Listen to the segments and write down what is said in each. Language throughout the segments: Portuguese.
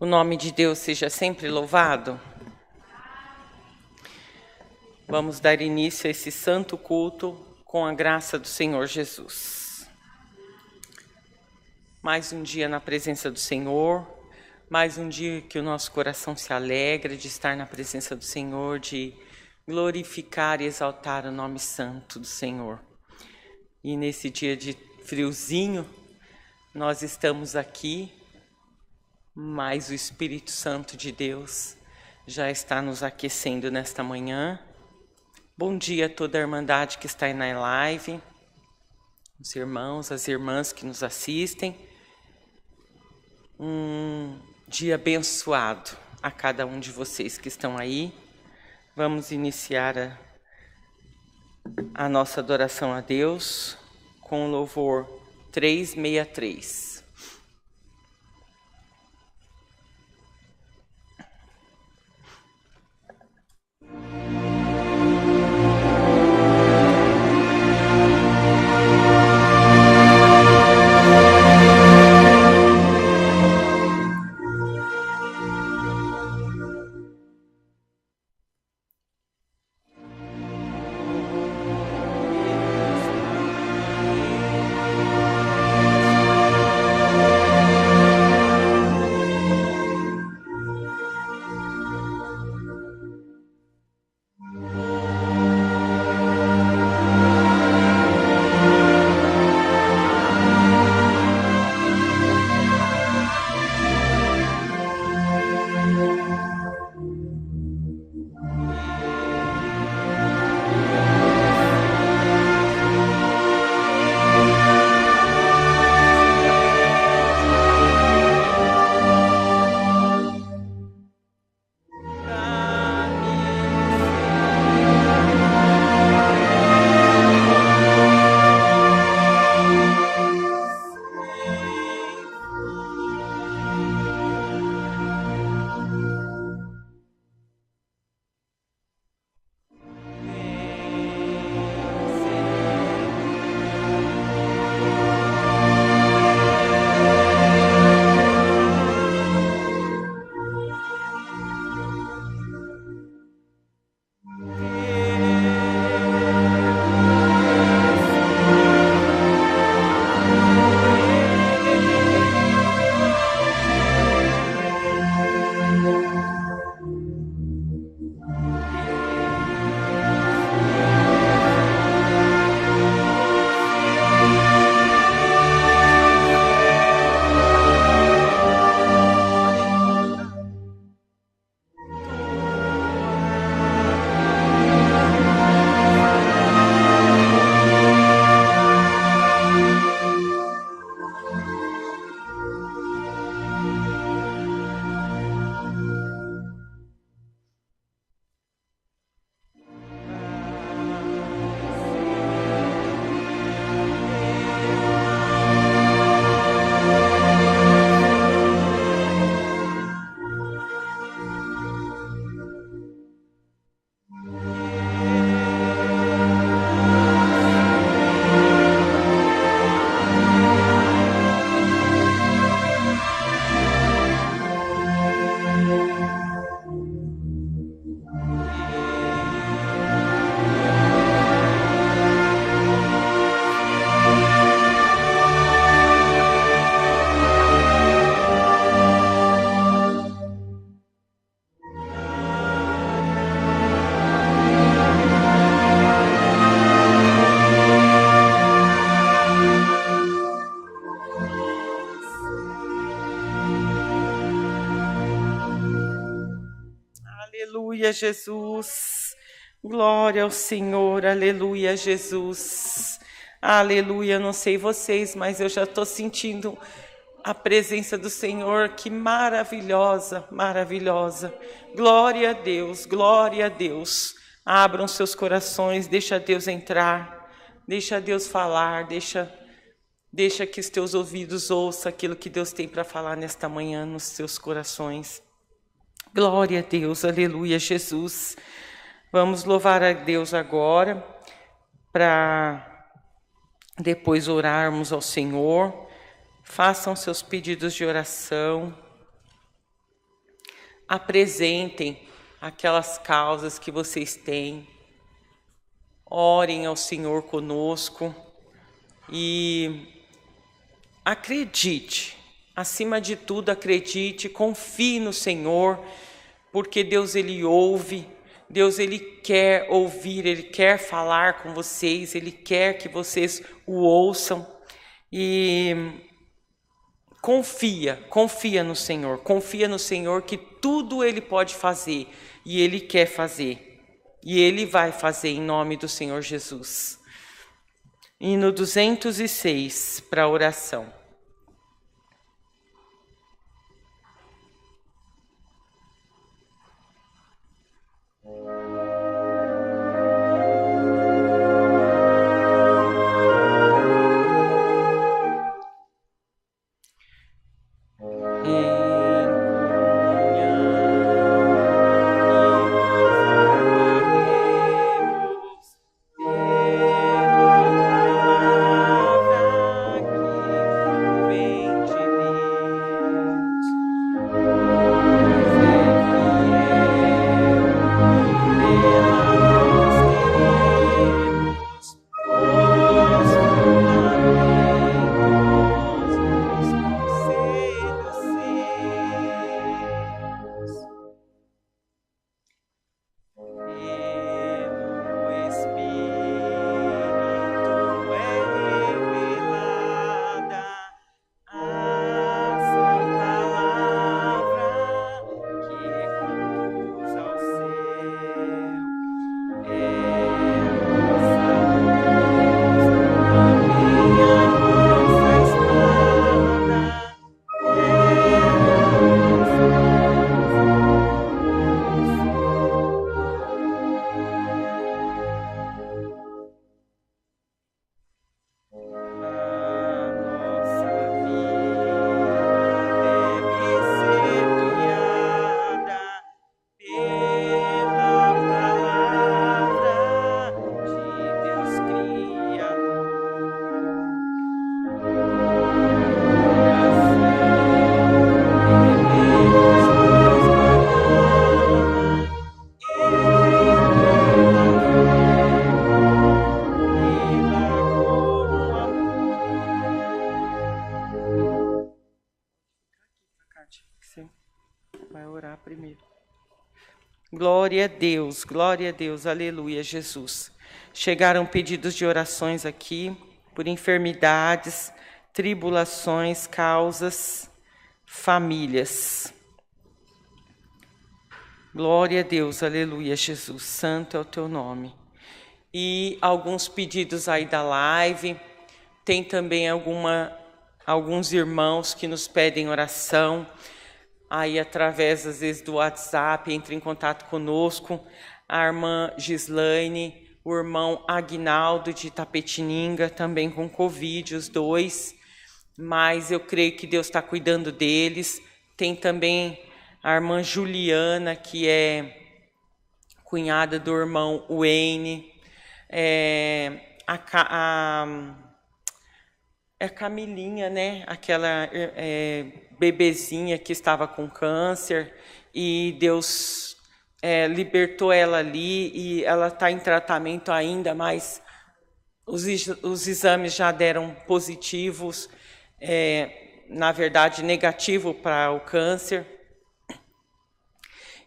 O nome de Deus seja sempre louvado. Vamos dar início a esse santo culto com a graça do Senhor Jesus. Mais um dia na presença do Senhor, mais um dia que o nosso coração se alegra de estar na presença do Senhor, de glorificar e exaltar o nome santo do Senhor. E nesse dia de friozinho, nós estamos aqui, mas o Espírito Santo de Deus já está nos aquecendo nesta manhã. Bom dia a toda a Irmandade que está aí na live, os irmãos, as irmãs que nos assistem. Um dia abençoado a cada um de vocês que estão aí. Vamos iniciar a nossa adoração a Deus com o louvor 363. Aleluia, Jesus. Glória ao Senhor. Aleluia, Jesus. Aleluia. Não sei vocês, mas eu já estou sentindo a presença do Senhor. Que maravilhosa, maravilhosa. Glória a Deus, glória a Deus. Abram seus corações, deixa Deus entrar, deixa Deus falar, deixa que os teus ouvidos ouçam aquilo que Deus tem para falar nesta manhã nos seus corações. Glória a Deus, aleluia, Jesus. Vamos louvar a Deus agora, para depois orarmos ao Senhor. Façam seus pedidos de oração. apresentem aquelas causas que vocês têm. Orem ao Senhor conosco e acredite, acima de tudo acredite, confie no Senhor, porque Deus Ele ouve, Deus Ele quer ouvir, Ele quer falar com vocês, Ele quer que vocês o ouçam e confia no Senhor que tudo Ele pode fazer e Ele quer fazer. E Ele vai fazer em nome do Senhor Jesus. Hino 206 para a oração. Vai orar primeiro. Glória a Deus, aleluia, Jesus. Chegaram pedidos de orações aqui por enfermidades, tribulações, causas, famílias. Glória a Deus, aleluia, Jesus, santo é o teu nome. E alguns pedidos aí da live, tem também alguns irmãos que nos pedem oração, aí através às vezes do WhatsApp, entre em contato conosco, a irmã Gislaine, o irmão Aguinaldo de Itapetininga, também com Covid, os dois, mas eu creio que Deus está cuidando deles. Tem também a irmã Juliana, que é cunhada do irmão Wayne, a Camilinha, né? Aquela bebezinha que estava com câncer e Deus libertou ela ali e ela está em tratamento ainda, mas os exames já deram positivos, na verdade negativo para o câncer.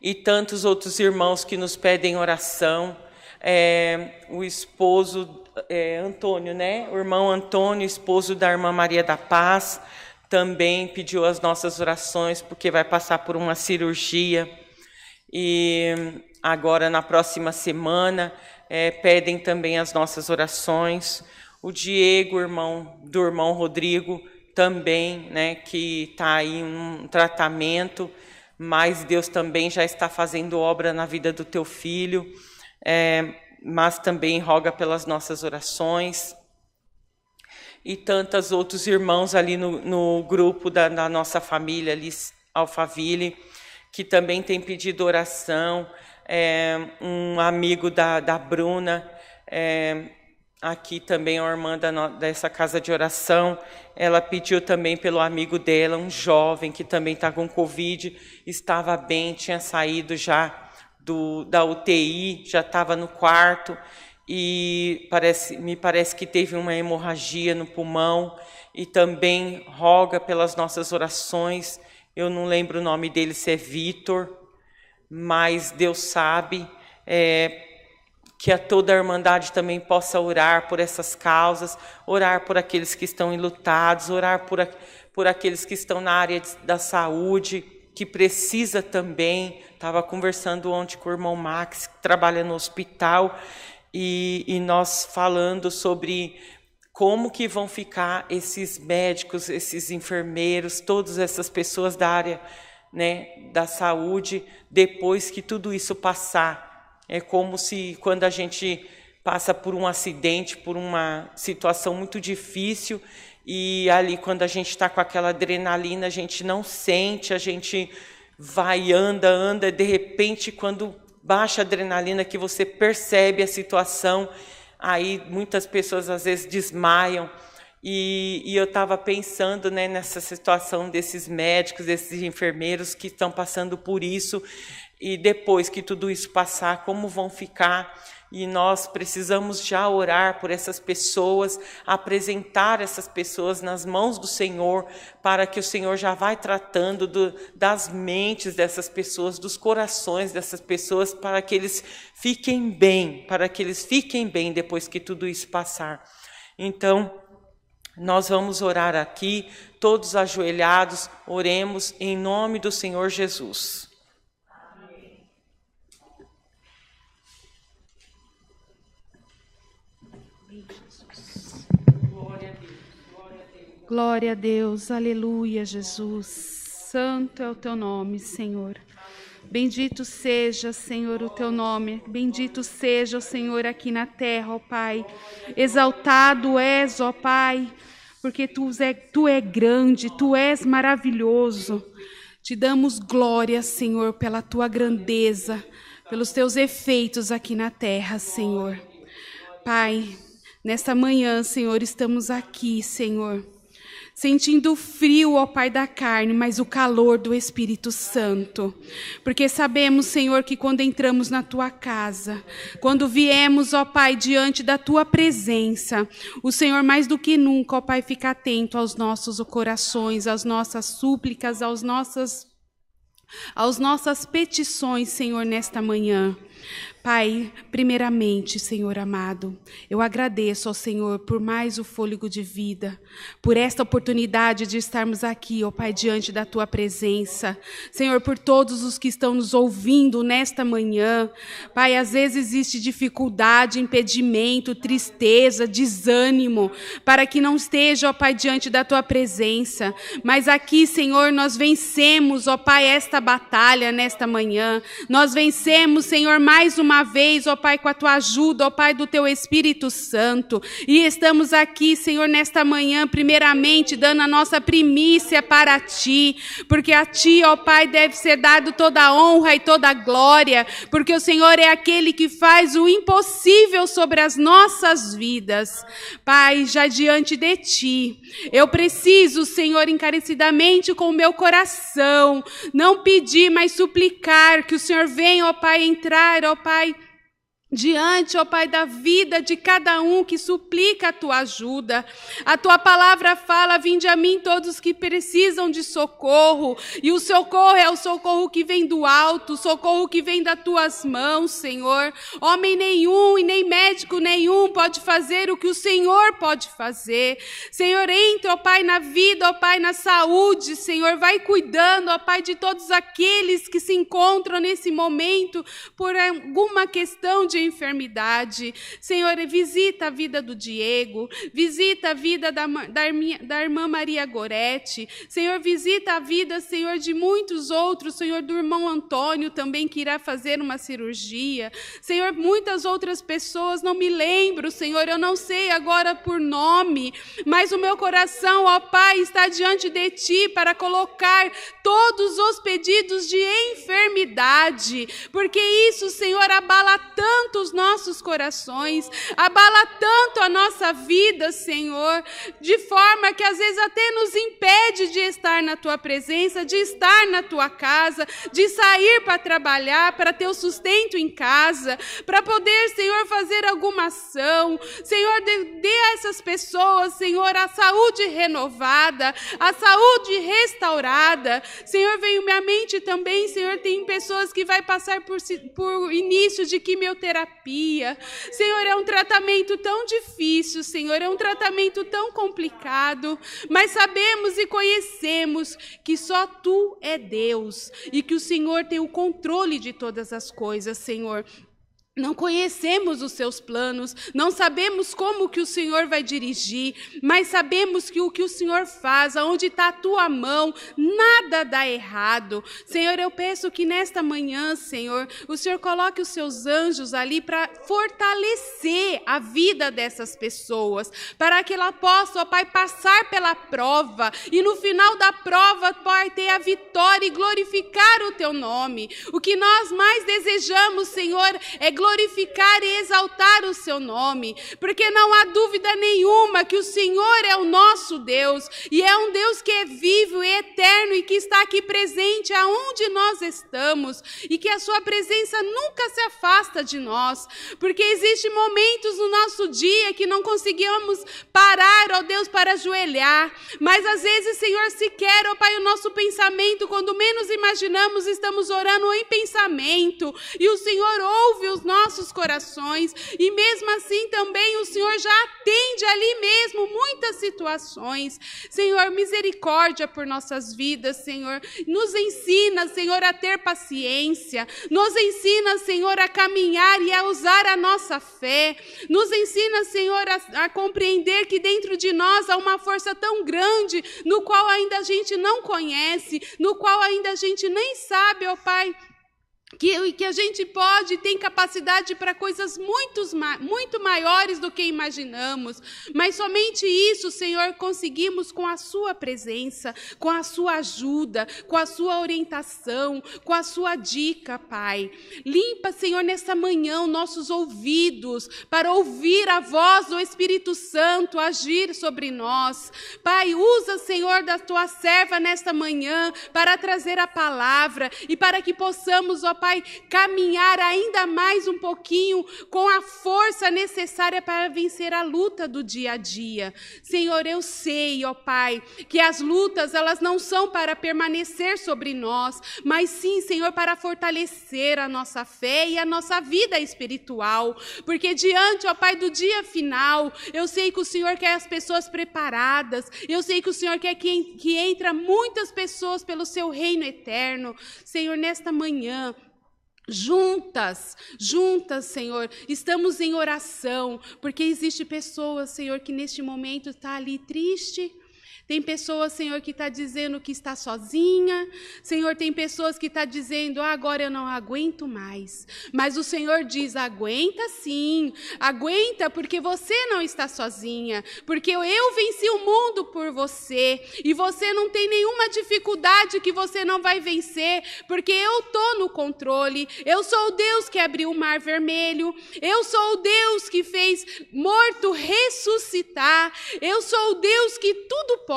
E tantos outros irmãos que nos pedem oração, o esposo Antônio, né? O irmão Antônio, esposo da irmã Maria da Paz, também pediu as nossas orações, porque vai passar por uma cirurgia. E agora, na próxima semana, pedem também as nossas orações. O Diego, do irmão Rodrigo, também, né? Que está aí em um tratamento, mas Deus também já está fazendo obra na vida do teu filho. Mas também roga pelas nossas orações. E tantos outros irmãos ali no grupo da nossa família, ali, Alphaville, que também tem pedido oração. Um amigo da Bruna, aqui também a irmã dessa casa de oração, ela pediu também pelo amigo dela, um jovem que também está com Covid, estava bem, tinha saído já da UTI, já estava no quarto, e me parece que teve uma hemorragia no pulmão, e também roga pelas nossas orações. Eu não lembro o nome dele, se é Vitor, mas Deus sabe, que a toda a Irmandade também possa orar por essas causas, orar por aqueles que estão enlutados, orar por aqueles que estão na área da saúde, que precisa também. Estava conversando ontem com o irmão Max, que trabalha no hospital, e nós falando sobre como que vão ficar esses médicos, esses enfermeiros, todas essas pessoas da área, né, da saúde, depois que tudo isso passar. É como se quando a gente passa por um acidente, por uma situação muito difícil, e ali quando a gente está com aquela adrenalina, a gente não sente, a gente vai, anda, de repente quando baixa a adrenalina, que você percebe a situação, aí muitas pessoas às vezes desmaiam. E eu estava pensando, né, nessa situação desses médicos, desses enfermeiros que estão passando por isso, e depois que tudo isso passar, como vão ficar? E nós precisamos já orar por essas pessoas, apresentar essas pessoas nas mãos do Senhor, para que o Senhor já vai tratando das mentes dessas pessoas, dos corações dessas pessoas, para que eles fiquem bem, depois que tudo isso passar. Então, nós vamos orar aqui, todos ajoelhados, oremos em nome do Senhor Jesus. Glória a Deus, aleluia, Jesus. Santo é o teu nome, Senhor. Bendito seja, Senhor, o teu nome. Bendito seja o Senhor aqui na terra, ó Pai. Exaltado és, ó Pai, porque tu é grande, tu és maravilhoso. Te damos glória, Senhor, pela tua grandeza, pelos teus efeitos aqui na terra, Senhor. Pai, nesta manhã, Senhor, estamos aqui, Senhor, sentindo o frio, ó Pai, da carne, mas o calor do Espírito Santo. Porque sabemos, Senhor, que quando entramos na Tua casa, quando viemos, ó Pai, diante da Tua presença, o Senhor mais do que nunca, ó Pai, fica atento aos nossos corações, às nossas súplicas, às nossas petições, Senhor, nesta manhã. Pai, primeiramente, Senhor amado, eu agradeço ao Senhor por mais o fôlego de vida, por esta oportunidade de estarmos aqui, ó Pai, diante da Tua presença. Senhor, por todos os que estão nos ouvindo nesta manhã. Pai, às vezes existe dificuldade, impedimento, tristeza, desânimo, para que não esteja, ó Pai, diante da Tua presença. Mas aqui, Senhor, nós vencemos, ó Pai, esta batalha nesta manhã. Nós vencemos, Senhor, mais uma vez, ó Pai, com a Tua ajuda, ó Pai, do Teu Espírito Santo. E estamos aqui, Senhor, nesta manhã, primeiramente, dando a nossa primícia para Ti, porque a Ti, ó Pai, deve ser dado toda a honra e toda a glória, porque o Senhor é aquele que faz o impossível sobre as nossas vidas. Pai, já diante de Ti, eu preciso, Senhor, encarecidamente com o meu coração, não pedir, mas suplicar que o Senhor venha, ó Pai, entrar, ó Pai, diante, ó Pai, da vida de cada um que suplica a Tua ajuda. A Tua palavra fala: vinde a mim todos que precisam de socorro, e o socorro é o socorro que vem do alto, o socorro que vem das Tuas mãos, Senhor. Homem nenhum e nem médico nenhum pode fazer o que o Senhor pode fazer. Senhor, entra, ó Pai, na vida, ó Pai, na saúde, Senhor, vai cuidando, ó Pai, de todos aqueles que se encontram nesse momento por alguma questão de enfermidade. Senhor, visita a vida do Diego, visita a vida da irmã Maria Gorete. Senhor, visita a vida, Senhor, de muitos outros, Senhor, do irmão Antônio também, que irá fazer uma cirurgia. Senhor, muitas outras pessoas, não me lembro, Senhor, eu não sei agora por nome, mas o meu coração, ó Pai, está diante de Ti para colocar todos os pedidos de enfermidade, porque isso, Senhor, abala tanto tanto os nossos corações, abala tanto a nossa vida, Senhor, de forma que às vezes até nos impede de estar na Tua presença, de estar na Tua casa, de sair para trabalhar, para ter o sustento em casa, para poder, Senhor, fazer alguma ação. Senhor, dê a essas pessoas, Senhor, a saúde renovada, a saúde restaurada. Senhor, veio à minha mente também, Senhor, tem pessoas que vai passar por início de quimioterapia. Senhor, é um tratamento tão difícil, Senhor, é um tratamento tão complicado, mas sabemos e conhecemos que só Tu é Deus e que o Senhor tem o controle de todas as coisas, Senhor. Não conhecemos os seus planos, não sabemos como que o Senhor vai dirigir, mas sabemos que o que o Senhor faz, aonde está a Tua mão, nada dá errado. Senhor, eu peço que nesta manhã, Senhor, o Senhor coloque os seus anjos ali para fortalecer a vida dessas pessoas, para que ela possa, ó Pai, passar pela prova e no final da prova, Pai, ter a vitória e glorificar o Teu nome. O que nós mais desejamos, Senhor, é glorificar e exaltar o Seu nome, porque não há dúvida nenhuma que o Senhor é o nosso Deus, e é um Deus que é vivo e eterno e que está aqui presente aonde nós estamos, e que a Sua presença nunca se afasta de nós, porque existem momentos no nosso dia que não conseguimos parar, ó Deus, para ajoelhar, mas às vezes, Senhor, sequer, ó Pai, o nosso pensamento, quando menos imaginamos, estamos orando em pensamento, e o Senhor ouve os nossos corações, e mesmo assim também o Senhor já atende ali mesmo muitas situações. Senhor, misericórdia por nossas vidas, Senhor, nos ensina, Senhor, a ter paciência, nos ensina, Senhor, a caminhar e a usar a nossa fé, nos ensina, Senhor, a compreender que dentro de nós há uma força tão grande, no qual ainda a gente não conhece, no qual ainda a gente nem sabe, ó Pai, que a gente pode, tem capacidade para coisas muito maiores do que imaginamos, mas somente isso, Senhor, conseguimos com a Sua presença, com a Sua ajuda, com a Sua orientação, com a Sua dica, Pai. Limpa, Senhor, nessa manhã nossos ouvidos para ouvir a voz do Espírito Santo agir sobre nós. Pai, usa, Senhor, da Tua serva nesta manhã para trazer a palavra e para que possamos, ó Pai, caminhar ainda mais um pouquinho com a força necessária para vencer a luta do dia a dia. Senhor, eu sei, ó Pai, que as lutas, elas não são para permanecer sobre nós, mas sim, Senhor, para fortalecer a nossa fé e a nossa vida espiritual, porque diante, ó Pai, do dia final, eu sei que o Senhor quer as pessoas preparadas, eu sei que o Senhor quer que entra muitas pessoas pelo Seu reino eterno. Senhor, nesta manhã, juntas, Senhor, estamos em oração, porque existe pessoas, Senhor, que neste momento está ali triste. Tem pessoas, Senhor, que está dizendo que está sozinha. Senhor, tem pessoas que estão dizendo, agora eu não aguento mais. Mas o Senhor diz, aguenta sim. Aguenta porque você não está sozinha. Porque eu venci o mundo por você. E você não tem nenhuma dificuldade que você não vai vencer. Porque eu estou no controle. Eu sou o Deus que abriu o mar vermelho. Eu sou o Deus que fez morto ressuscitar. Eu sou o Deus que tudo pode.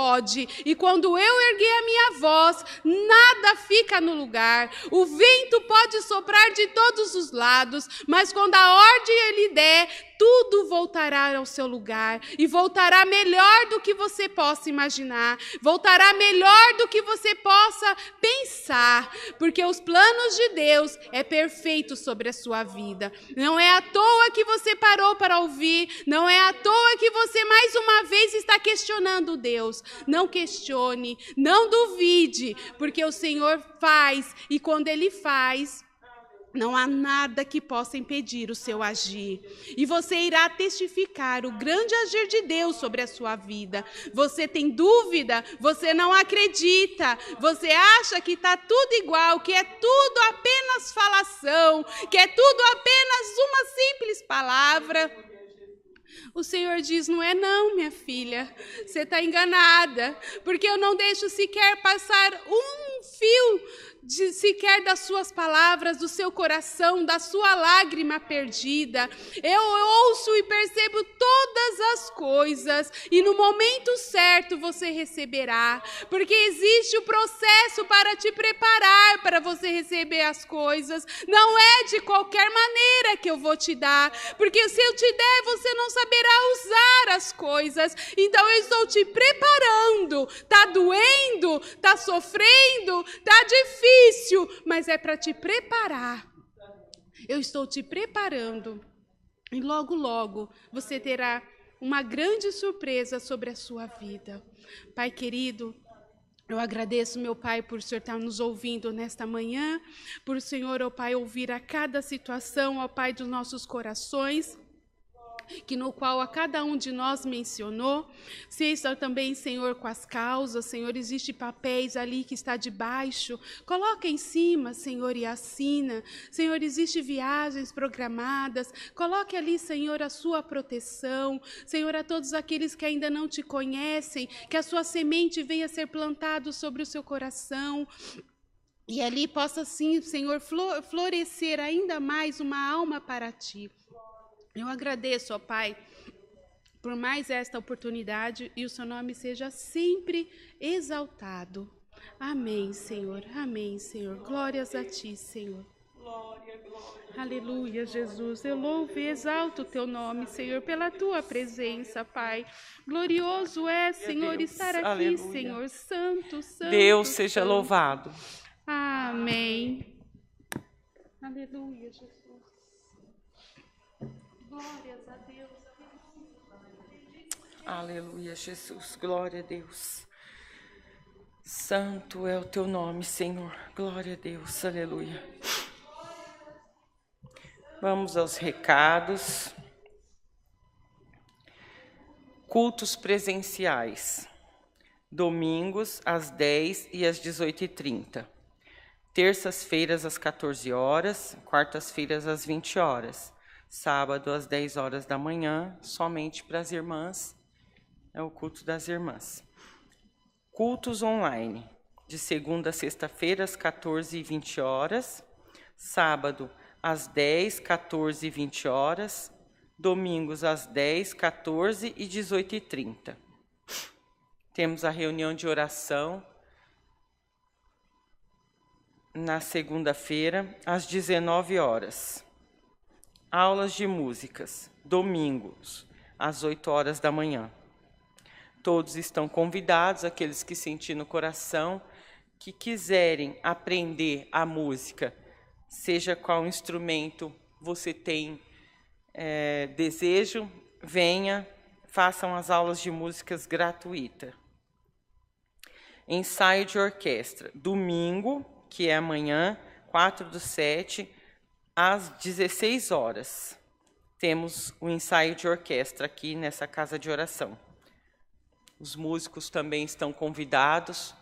E quando eu erguer a minha voz, nada fica no lugar. O vento pode soprar de todos os lados, mas quando a ordem ele der, tudo voltará ao seu lugar e voltará melhor do que você possa imaginar, voltará melhor do que você possa pensar, porque os planos de Deus é perfeito sobre a sua vida. Não é à toa que você parou para ouvir, não é à toa que você mais uma vez está questionando Deus. Não questione, não duvide, porque o Senhor faz, e quando Ele faz, não há nada que possa impedir o seu agir. E você irá testificar o grande agir de Deus sobre a sua vida. Você tem dúvida? Você não acredita? Você acha que está tudo igual, que é tudo apenas falação, que é tudo apenas uma simples palavra? O Senhor diz, não é não, minha filha, você está enganada, porque eu não deixo sequer passar um fio sequer das suas palavras, do seu coração, da sua lágrima perdida. Eu ouço e percebo todas as coisas, e no momento certo você receberá, porque existe o processo para te preparar para você receber as coisas. Não é de qualquer maneira que eu vou te dar, porque se eu te der, você não saberá usar as coisas. Então eu estou te preparando. Tá doendo, tá sofrendo, tá difícil, mas é para te preparar. Eu estou te preparando. E logo, logo, você terá uma grande surpresa sobre a sua vida. Pai querido, eu agradeço, meu Pai, por o Senhor estar nos ouvindo nesta manhã, por o Senhor, ó Pai, ouvir a cada situação, ó Pai, dos nossos corações, que no qual a cada um de nós mencionou. Seja também, Senhor, com as causas, Senhor, existe papéis ali que está debaixo, coloca em cima, Senhor, e assina. Senhor, existe viagens programadas, coloque ali, Senhor, a sua proteção. Senhor, a todos aqueles que ainda não te conhecem, que a sua semente venha ser plantada sobre o seu coração, e ali possa, sim, Senhor, florescer ainda mais uma alma para ti. Eu agradeço, ó Pai, por mais esta oportunidade, e o seu nome seja sempre exaltado. Amém, Senhor. Amém, Senhor. Glórias a ti, Senhor. Glória, glória. Aleluia, Jesus. Eu louvo e exalto o teu nome, Senhor, pela tua presença, Pai. Glorioso é, Senhor, Deus. estar aqui, Aleluia. Senhor. Santo, santo. Deus seja santo. louvado. Amém. Aleluia, Jesus. Glórias a Deus. Aleluia, Jesus. Glória a Deus. Santo é o teu nome, Senhor. Glória a Deus. Aleluia. Vamos aos recados. Cultos presenciais. Domingos, às 10 e às 18h30. Terças-feiras, às 14 horas. Quartas-feiras, às 20 horas. Sábado, às 10 horas da manhã, somente para as irmãs. É o culto das irmãs. Cultos online. De segunda a sexta-feira, às 14 e 20 horas. Sábado, às 10, 14 e 20 horas. Domingos, às 10, 14 e 18h30. Temos a reunião de oração na segunda-feira, às 19 horas. Aulas de músicas, domingos, às 8 horas da manhã. Todos estão convidados, aqueles que sentirem no coração, que quiserem aprender a música, seja qual instrumento você tem desejo, venha, façam as aulas de músicas gratuitas. Ensaio de orquestra, domingo, que é amanhã, 4/7, às 16 horas. Temos o ensaio de orquestra aqui nessa casa de oração. Os músicos também estão convidados,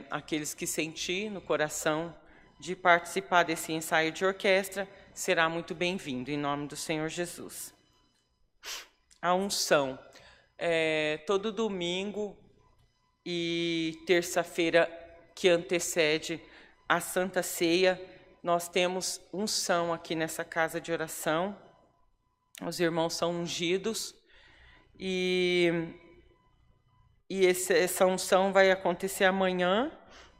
aqueles que sentir no coração de participar desse ensaio de orquestra, será muito bem-vindo, em nome do Senhor Jesus. A unção. Todo domingo e terça-feira que antecede a Santa Ceia, nós temos unção aqui nessa casa de oração. Os irmãos são ungidos e essa unção vai acontecer amanhã,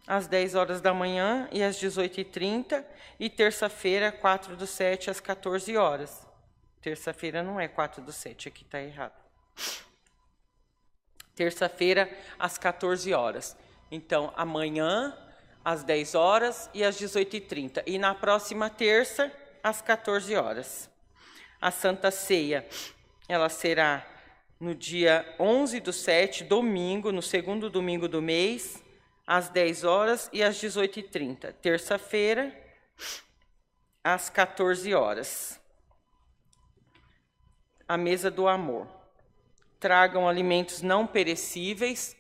às 10 horas da manhã e às 18h30, e terça-feira, 4/7, às 14 horas. Terça-feira não é 4/7, aqui está errado. Terça-feira, às 14 horas. Então, amanhã, às 10 horas e às 18h30. E na próxima terça, às 14 horas. A Santa Ceia, ela será no dia 11/7, domingo, no segundo domingo do mês, às 10 horas e às 18h30. Terça-feira, às 14 horas. A mesa do amor. Tragam alimentos não perecíveis.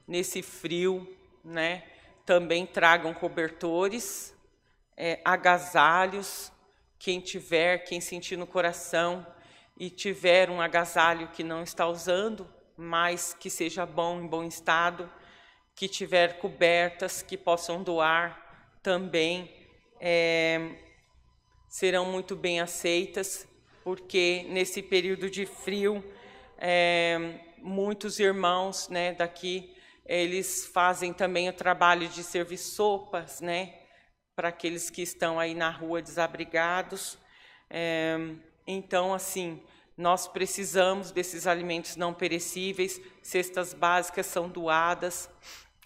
Nesse frio, né? Também tragam cobertores, agasalhos. Quem sentir no coração e tiver um agasalho que não está usando, mas que seja bom, em bom estado, que tiver cobertas, que possam doar também, serão muito bem aceitas, porque nesse período de frio, muitos irmãos, né, daqui, eles fazem também o trabalho de servir sopas, né, para aqueles que estão aí na rua desabrigados. Então, assim, nós precisamos desses alimentos não perecíveis, cestas básicas são doadas,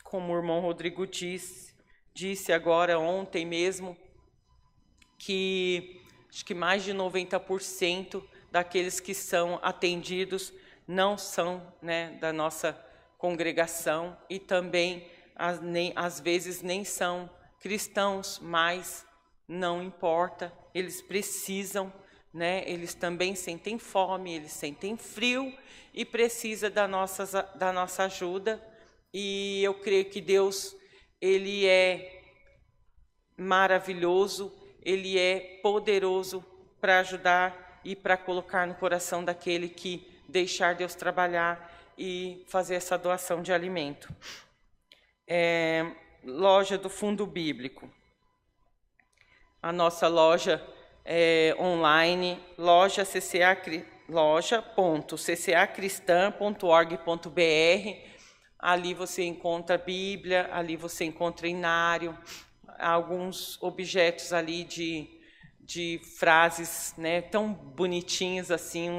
como o irmão Rodrigo disse agora, ontem mesmo, que acho que mais de 90% daqueles que são atendidos não são, né, da nossa congregação e também, às vezes, nem são cristãos, mas não importa, eles precisam, né, eles também sentem fome, eles sentem frio e precisam da nossa ajuda. E eu creio que Deus, Ele é maravilhoso, Ele é poderoso para ajudar e para colocar no coração daquele que deixar Deus trabalhar e fazer essa doação de alimento. Loja do Fundo Bíblico. A nossa loja online, loja.ccacristã.org.br. Ali você encontra Bíblia, ali você encontra inário, alguns objetos ali de frases, né, tão bonitinhos assim,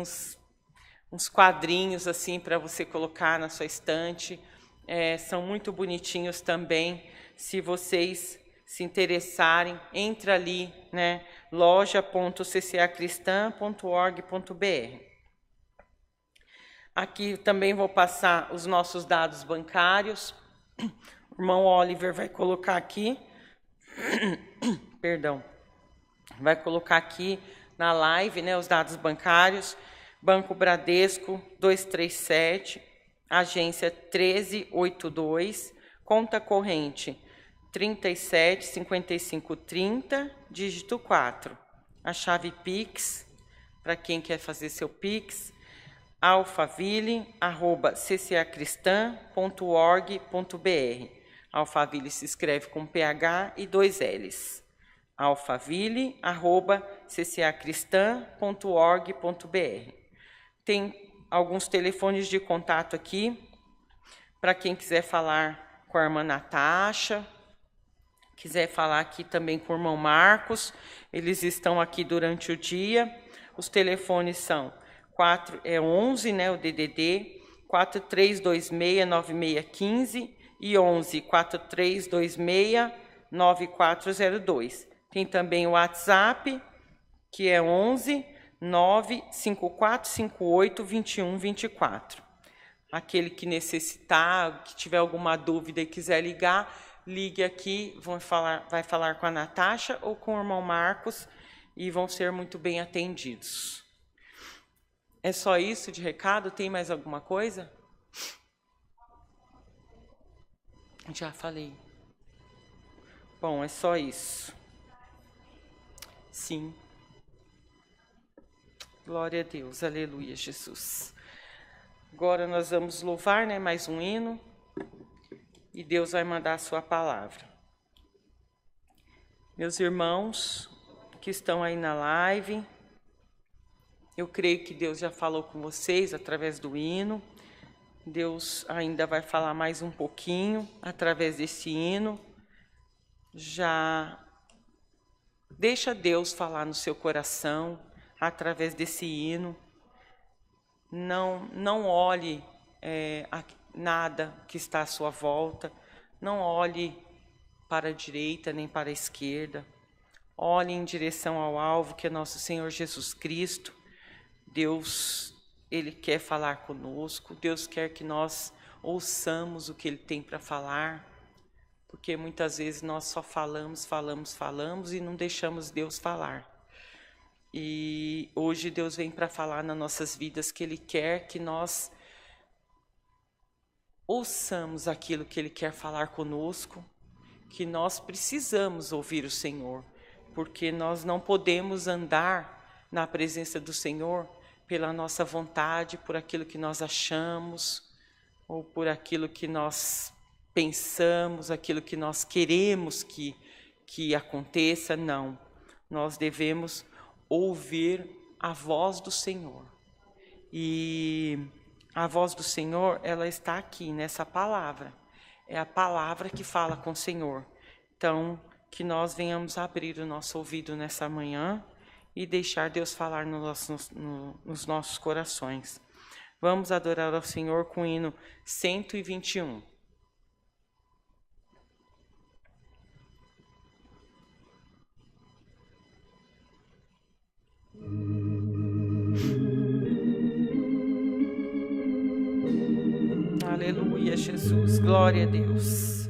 uns quadrinhos assim para você colocar na sua estante. São muito bonitinhos também. Se vocês se interessarem, entre ali, né, loja.ccacristã.org.br. Aqui também vou passar os nossos dados bancários. O irmão Oliver vai colocar aqui, perdão, vai colocar aqui na live, né, os dados bancários. Banco Bradesco 237, agência 1382, conta corrente 375530, dígito 4. A chave Pix, para quem quer fazer seu Pix, alfaville@ccacristã.org.br. Alfaville se escreve com PH e 2 L's. alfaville@ccacristã.org.br. Tem alguns telefones de contato aqui, para quem quiser falar com a irmã Natasha, quiser falar aqui também com o irmão Marcos, eles estão aqui durante o dia. Os telefones são 11, né, o DDD, 4326-9615 e 11-4326-9402. Tem também o WhatsApp, que é 11-95458-2124. Aquele que necessitar, que tiver alguma dúvida e quiser ligar, ligue aqui, vai falar com a Natasha ou com o irmão Marcos e vão ser muito bem atendidos. É só isso de recado? Tem mais alguma coisa? Já falei. Bom, é só isso. Sim. Glória a Deus, aleluia, Jesus. Agora nós vamos louvar, né, mais um hino. E Deus vai mandar a sua palavra. Meus irmãos que estão aí na live, eu creio que Deus já falou com vocês através do hino. Deus ainda vai falar mais um pouquinho através desse hino. Já deixa Deus falar no seu coração através desse hino. Não olhe nada que está à sua volta. Não olhe para a direita nem para a esquerda. Olhe em direção ao alvo, que é nosso Senhor Jesus Cristo. Deus, Ele quer falar conosco. Deus quer que nós ouçamos o que Ele tem para falar. Porque muitas vezes nós só falamos e não deixamos Deus falar. E hoje Deus vem para falar nas nossas vidas que Ele quer que nós ouçamos aquilo que Ele quer falar conosco, que nós precisamos ouvir o Senhor, porque nós não podemos andar na presença do Senhor pela nossa vontade, por aquilo que nós achamos, ou por aquilo que nós pensamos, aquilo que nós queremos que aconteça, não. Nós devemos ouvir a voz do Senhor. E a voz do Senhor, ela está aqui nessa palavra. É a palavra que fala com o Senhor. Então, que nós venhamos abrir o nosso ouvido nessa manhã e deixar Deus falar nos nossos corações. Vamos adorar ao Senhor com o hino 121. Aleluia, Jesus. Glória a Deus.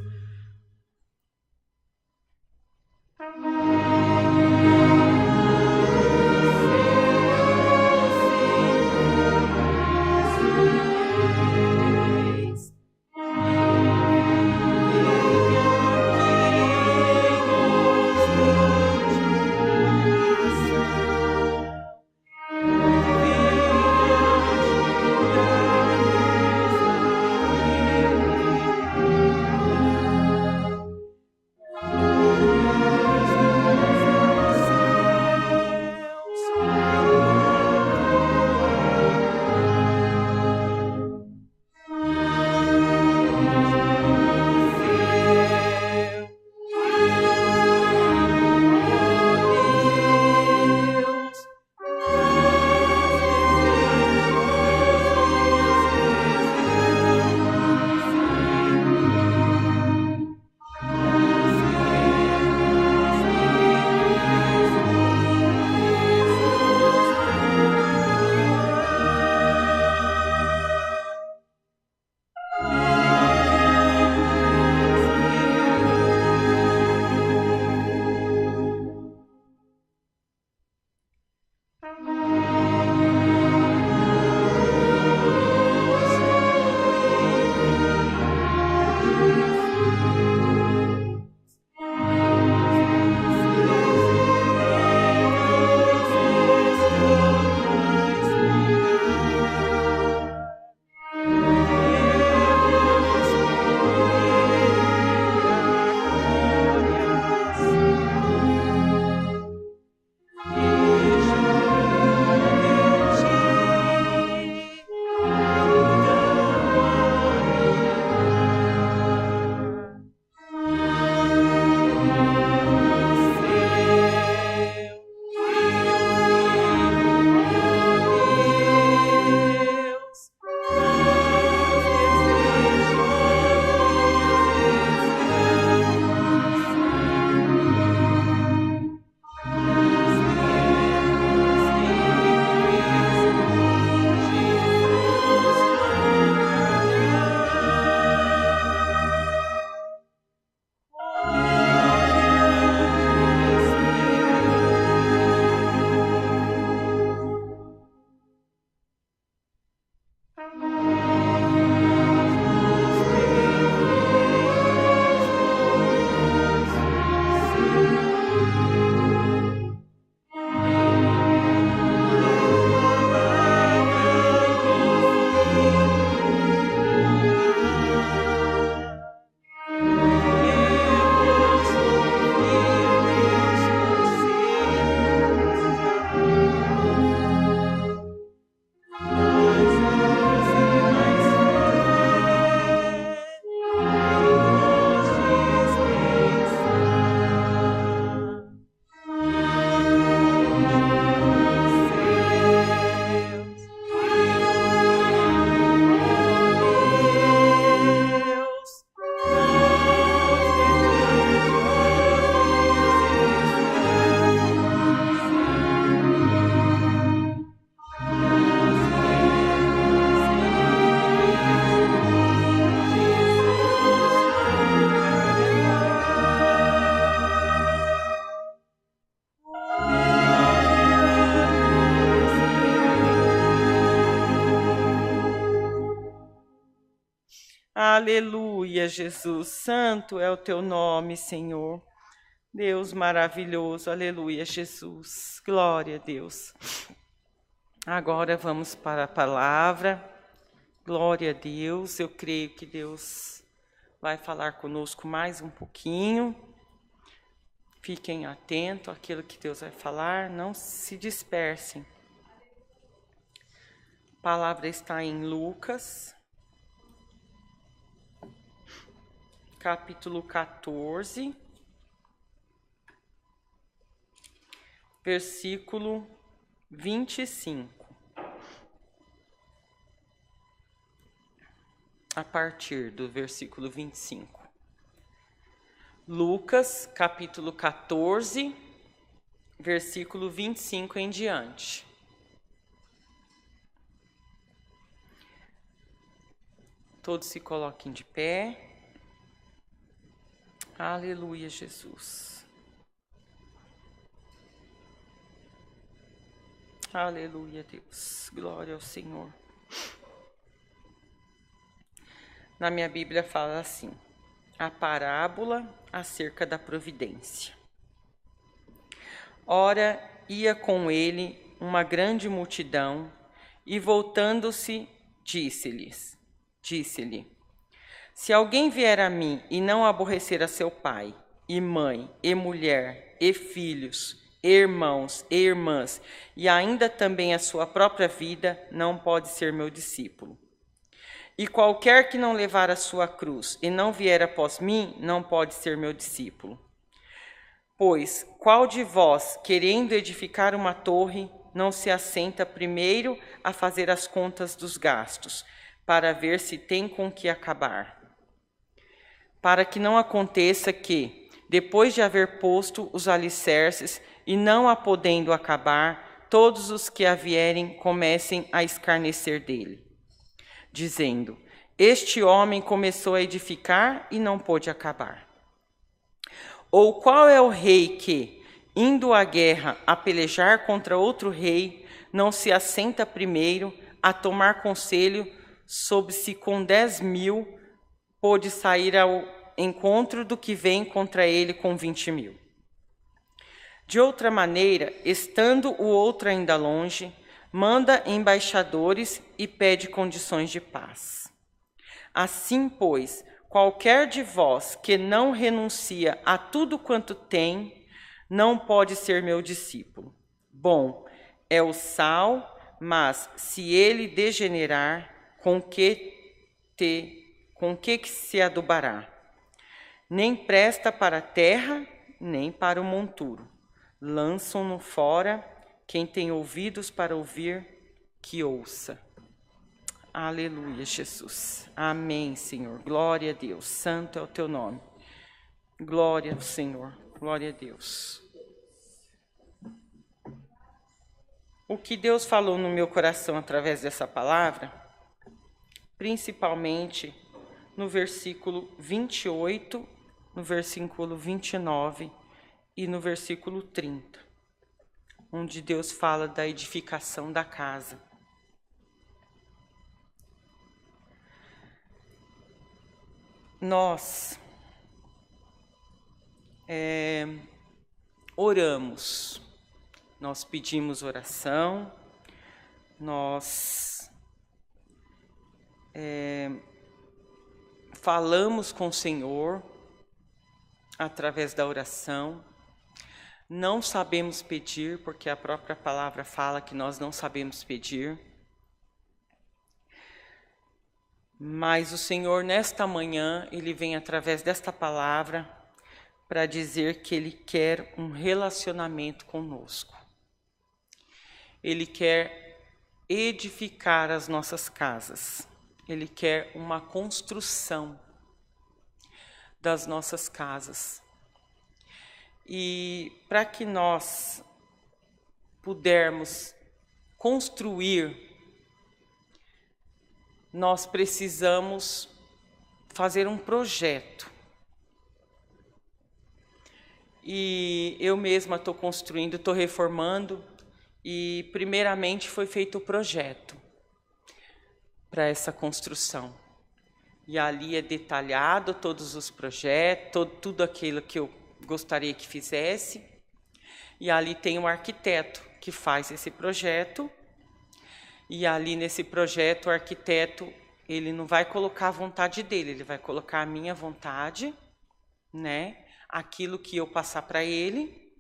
Aleluia, Jesus. Santo é o teu nome, Senhor. Deus maravilhoso. Aleluia, Jesus. Glória a Deus. Agora vamos para a palavra. Glória a Deus. Eu creio que Deus vai falar conosco mais um pouquinho. Fiquem atentos àquilo que Deus vai falar, não se dispersem. A palavra está em Lucas, capítulo 14, versículo 25. A partir do versículo 25. Lucas, capítulo 14, versículo 25 em diante. Todos se coloquem de pé. Aleluia, Jesus. Aleluia, Deus. Glória ao Senhor. Na minha Bíblia fala assim: a parábola acerca da providência. Ora, ia com ele uma grande multidão, e voltando-se, disse-lhe: se alguém vier a mim e não aborrecer a seu pai, e mãe, e mulher, e filhos, e irmãos, e irmãs, e ainda também a sua própria vida, não pode ser meu discípulo. E qualquer que não levar a sua cruz e não vier após mim, não pode ser meu discípulo. Pois, qual de vós, querendo edificar uma torre, não se assenta primeiro a fazer as contas dos gastos, para ver se tem com que acabar? Para que não aconteça que, depois de haver posto os alicerces e não a podendo acabar, todos os que a vierem comecem a escarnecer dele, dizendo: este homem começou a edificar e não pôde acabar. Ou qual é o rei que, indo à guerra a pelejar contra outro rei, não se assenta primeiro a tomar conselho sobre se com 10.000 pôde sair ao encontro do que vem contra ele com 20.000? De outra maneira, estando o outro ainda longe, manda embaixadores e pede condições de paz. Assim, pois, qualquer de vós que não renuncia a tudo quanto tem, não pode ser meu discípulo. Bom é o sal, mas se ele degenerar, com que se adubará? Nem presta para a terra, nem para o monturo. Lançam-no fora. Quem tem ouvidos para ouvir, que ouça. Aleluia, Jesus. Amém, Senhor. Glória a Deus. Santo é o teu nome. Glória ao Senhor. Glória a Deus. O que Deus falou no meu coração através dessa palavra, principalmente no versículo 28, no versículo 29 e no versículo 30, onde Deus fala da edificação da casa. Nós oramos, nós pedimos oração, nós falamos com o Senhor através da oração. Não sabemos pedir, porque a própria palavra fala que nós não sabemos pedir. Mas o Senhor, nesta manhã, Ele vem através desta palavra para dizer que Ele quer um relacionamento conosco. Ele quer edificar as nossas casas. Ele quer uma construção das nossas casas. E para que nós pudermos construir, nós precisamos fazer um projeto. E eu mesma estou construindo, estou reformando, e primeiramente foi feito o projeto para essa construção. E ali é detalhado todos os projetos, tudo aquilo que eu gostaria que fizesse. E ali tem um arquiteto que faz esse projeto. E ali nesse projeto o arquiteto Ele não vai colocar a vontade dele, ele vai colocar a minha vontade, né? Aquilo que eu passar para ele,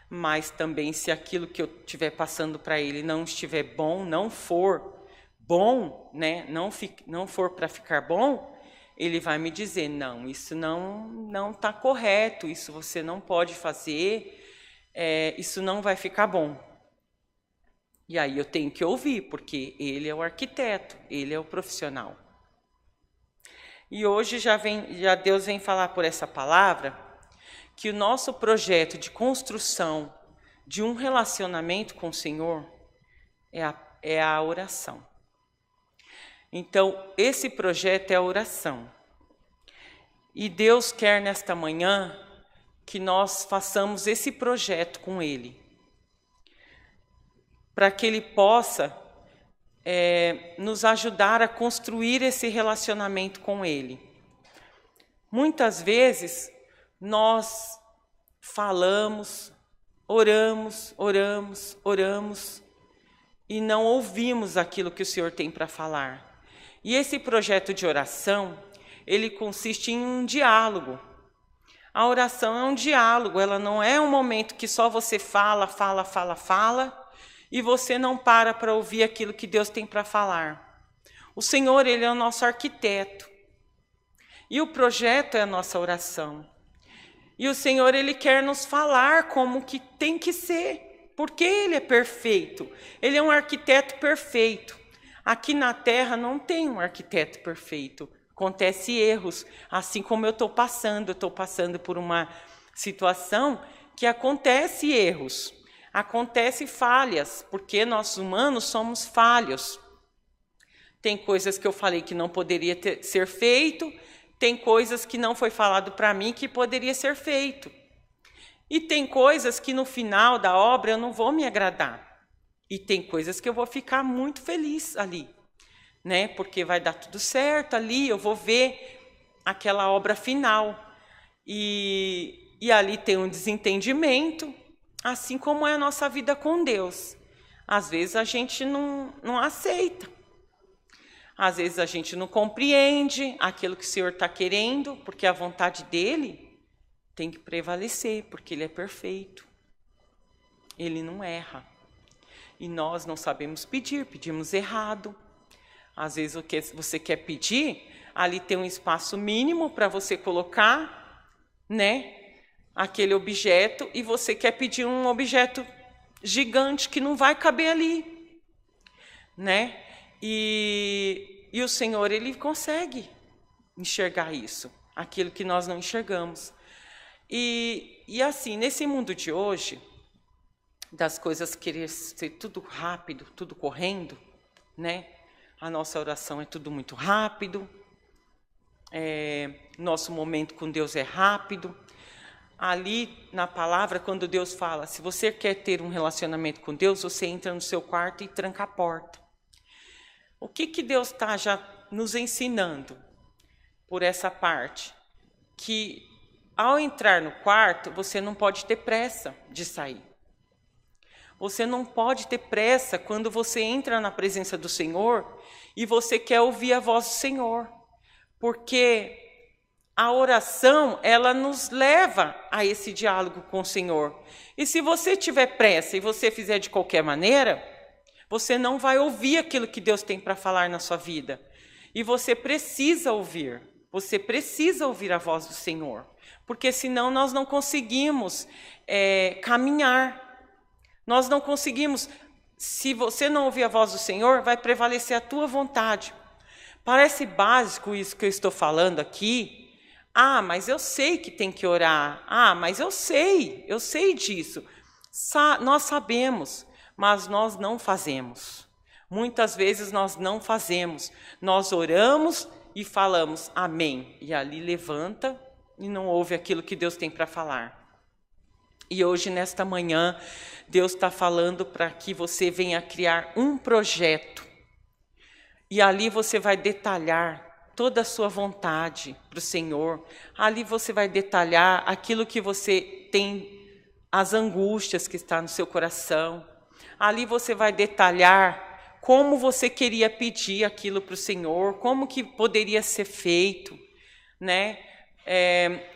mas também se aquilo que eu estiver passando para ele não estiver bom, não for bom, né? Não for para ficar bom, ele vai me dizer, não, isso não está correto, isso você não pode fazer, isso não vai ficar bom. E aí eu tenho que ouvir, porque ele é o arquiteto, ele é o profissional. E hoje já Deus vem falar por essa palavra que o nosso projeto de construção de um relacionamento com o Senhor é a oração. Então, esse projeto é a oração. E Deus quer nesta manhã que nós façamos esse projeto com Ele, para que Ele possa nos ajudar a construir esse relacionamento com Ele. Muitas vezes nós falamos, oramos e não ouvimos aquilo que o Senhor tem para falar. E esse projeto de oração, ele consiste em um diálogo. A oração é um diálogo, ela não é um momento que só você fala e você não para ouvir aquilo que Deus tem para falar. O Senhor, Ele é o nosso arquiteto. E o projeto é a nossa oração. E o Senhor, Ele quer nos falar como que tem que ser, porque Ele é perfeito. Ele é um arquiteto perfeito. Aqui na Terra não tem um arquiteto perfeito. Acontece erros, assim como eu estou passando por uma situação que acontece erros. Acontece falhas, porque nós humanos somos falhos. Tem coisas que eu falei que não poderia ser feito, tem coisas que não foi falado para mim que poderia ser feito. E tem coisas que no final da obra eu não vou me agradar. E tem coisas que eu vou ficar muito feliz ali, né? Porque vai dar tudo certo ali, eu vou ver aquela obra final. E ali tem um desentendimento, assim como é a nossa vida com Deus. Às vezes a gente não aceita. Às vezes a gente não compreende aquilo que o Senhor está querendo, porque a vontade dEle tem que prevalecer, porque Ele é perfeito. Ele não erra. E nós não sabemos pedir, pedimos errado. Às vezes o que você quer pedir, ali tem um espaço mínimo para você colocar, né? Aquele objeto, e você quer pedir um objeto gigante que não vai caber ali, né? E o Senhor, Ele consegue enxergar isso, aquilo que nós não enxergamos. E assim, nesse mundo de hoje, das coisas querer ser tudo rápido, tudo correndo, né? A nossa oração é tudo muito rápido, nosso momento com Deus é rápido. Ali na palavra, quando Deus fala, se você quer ter um relacionamento com Deus, você entra no seu quarto e tranca a porta. O que Deus está já nos ensinando por essa parte? Que ao entrar no quarto, você não pode ter pressa de sair. Você não pode ter pressa quando você entra na presença do Senhor e você quer ouvir a voz do Senhor. Porque a oração, ela nos leva a esse diálogo com o Senhor. E se você tiver pressa e você fizer de qualquer maneira, você não vai ouvir aquilo que Deus tem para falar na sua vida. E você precisa ouvir a voz do Senhor. Porque senão nós não conseguimos caminhar. Nós não conseguimos. Se você não ouvir a voz do Senhor, vai prevalecer a tua vontade. Parece básico isso que eu estou falando aqui. Ah, mas eu sei que tem que orar. Ah, mas eu sei disso. Nós sabemos, mas nós não fazemos. Muitas vezes nós não fazemos. Nós oramos e falamos amém. E ali levanta e não ouve aquilo que Deus tem para falar. E hoje, nesta manhã, Deus está falando para que você venha criar um projeto. E ali você vai detalhar toda a sua vontade para o Senhor. Ali você vai detalhar aquilo que você tem, as angústias que estão no seu coração. Ali você vai detalhar como você queria pedir aquilo para o Senhor, como que poderia ser feito, né?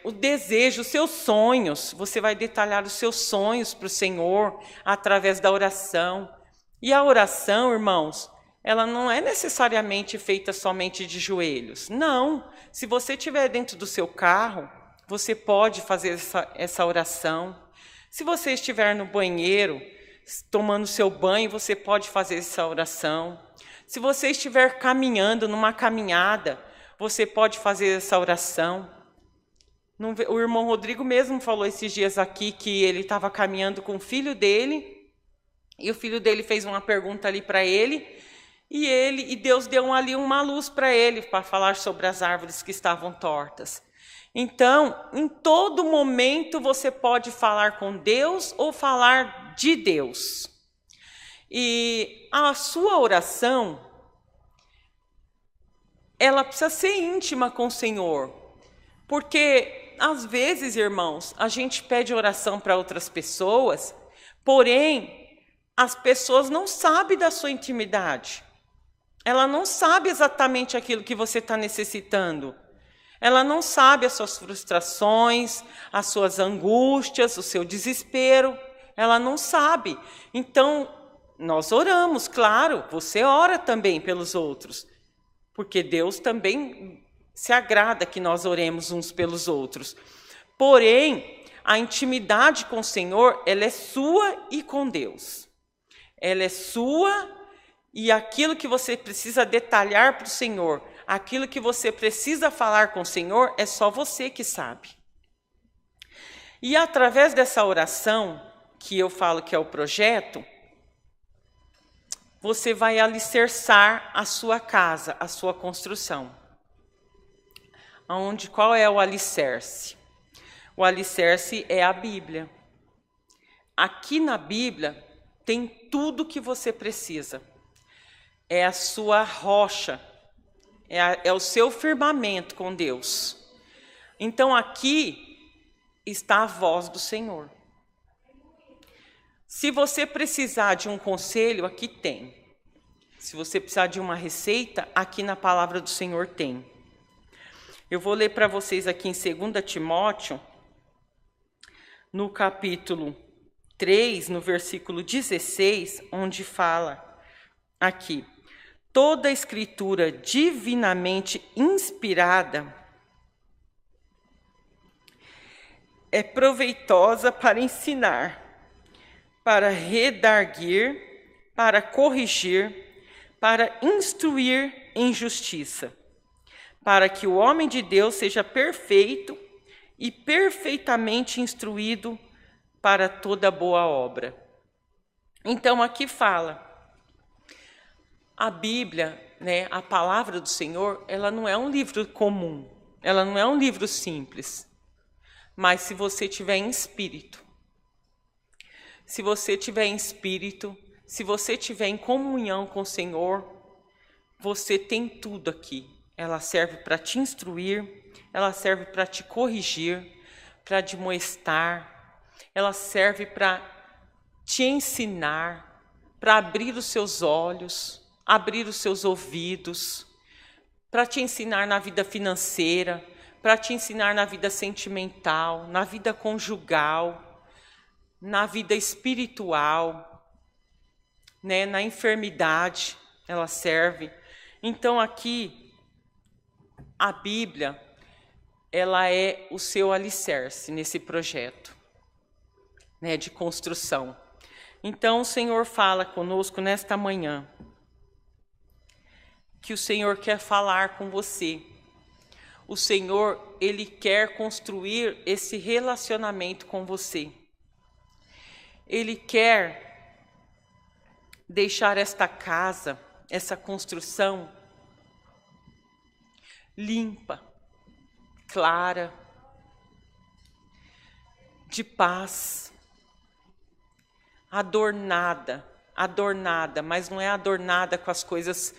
O desejo, os seus sonhos, você vai detalhar os seus sonhos para o Senhor através da oração. E a oração, irmãos, ela não é necessariamente feita somente de joelhos. Não, se você estiver dentro do seu carro, você pode fazer essa oração. Se você estiver no banheiro, tomando seu banho, você pode fazer essa oração. Se você estiver caminhando numa caminhada, você pode fazer essa oração. O irmão Rodrigo mesmo falou esses dias aqui que ele estava caminhando com o filho dele, e o filho dele fez uma pergunta ali para ele, e Deus deu ali uma luz para ele, para falar sobre as árvores que estavam tortas. Então, em todo momento você pode falar com Deus ou falar de Deus. E a sua oração, ela precisa ser íntima com o Senhor. Porque, às vezes, irmãos, a gente pede oração para outras pessoas, porém, as pessoas não sabem da sua intimidade. Ela não sabe exatamente aquilo que você está necessitando. Ela não sabe as suas frustrações, as suas angústias, o seu desespero. Ela não sabe. Então, nós oramos, claro, você ora também pelos outros. Porque Deus também se agrada que nós oremos uns pelos outros. Porém, a intimidade com o Senhor, ela é sua e com Deus. Ela é sua e aquilo que você precisa detalhar para o Senhor, aquilo que você precisa falar com o Senhor, é só você que sabe. E através dessa oração, que eu falo que é o projeto, você vai alicerçar a sua casa, a sua construção. Qual é o alicerce? O alicerce é a Bíblia. Aqui na Bíblia tem tudo que você precisa. É a sua rocha, é o seu firmamento com Deus. Então aqui está a voz do Senhor. Se você precisar de um conselho, aqui tem. Se você precisar de uma receita, aqui na palavra do Senhor tem. Eu vou ler para vocês aqui em 2 Timóteo, no capítulo 3, no versículo 16, onde fala aqui: toda a escritura divinamente inspirada é proveitosa para ensinar, para redarguir, para corrigir, para instruir em justiça, para que o homem de Deus seja perfeito e perfeitamente instruído para toda boa obra. Então aqui fala, a Bíblia, né, a palavra do Senhor, ela não é um livro comum, ela não é um livro simples, mas se você tiver em espírito, se você tiver em comunhão com o Senhor, você tem tudo aqui. Ela serve para te instruir, ela serve para te corrigir, para admoestar, ela serve para te ensinar, para abrir os seus olhos, abrir os seus ouvidos, para te ensinar na vida financeira, para te ensinar na vida sentimental, na vida conjugal, na vida espiritual, né, na enfermidade, ela serve. Então aqui, a Bíblia, ela é o seu alicerce nesse projeto, né, de construção. Então o Senhor fala conosco nesta manhã, que o Senhor quer falar com você. O Senhor, Ele quer construir esse relacionamento com você. Ele quer deixar esta casa, essa construção, limpa, clara, de paz, adornada, mas não é adornada com as coisas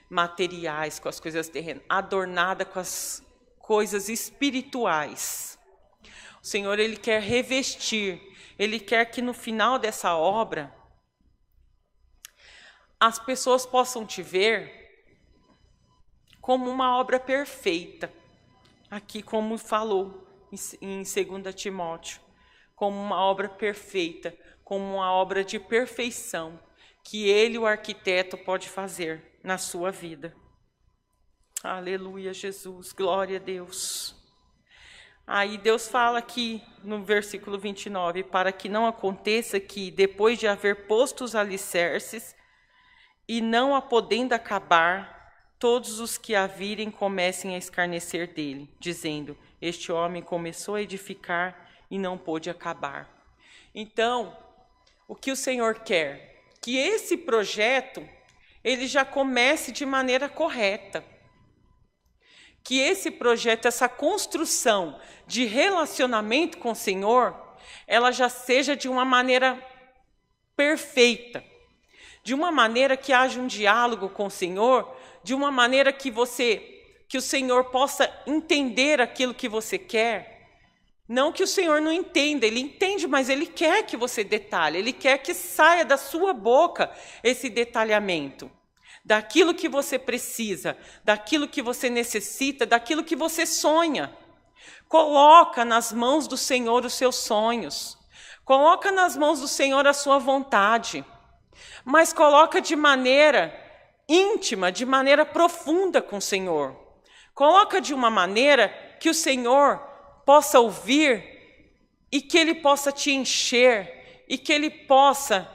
materiais, com as coisas terrenas, adornada com as coisas espirituais. O Senhor, Ele quer revestir, Ele quer que no final dessa obra, as pessoas possam te ver como uma obra perfeita. Aqui, como falou em 2 Timóteo, como uma obra perfeita, como uma obra de perfeição, que ele, o arquiteto, pode fazer na sua vida. Aleluia, Jesus, glória a Deus. Aí Deus fala aqui no versículo 29, para que não aconteça que, depois de haver posto os alicerces, e não a podendo acabar, todos os que a virem comecem a escarnecer dele, dizendo, este homem começou a edificar e não pôde acabar. Então, o que o Senhor quer? Que esse projeto, ele já comece de maneira correta. Que esse projeto, essa construção de relacionamento com o Senhor, ela já seja de uma maneira perfeita. De uma maneira que haja um diálogo com o Senhor, de uma maneira que o Senhor possa entender aquilo que você quer. Não que o Senhor não entenda, Ele entende, mas Ele quer que você detalhe, Ele quer que saia da sua boca esse detalhamento. Daquilo que você precisa, daquilo que você necessita, daquilo que você sonha. Coloca nas mãos do Senhor os seus sonhos. Coloca nas mãos do Senhor a sua vontade. Mas coloca de maneira íntima, de maneira profunda com o Senhor. Coloca de uma maneira que o Senhor possa ouvir e que Ele possa te encher e que Ele possa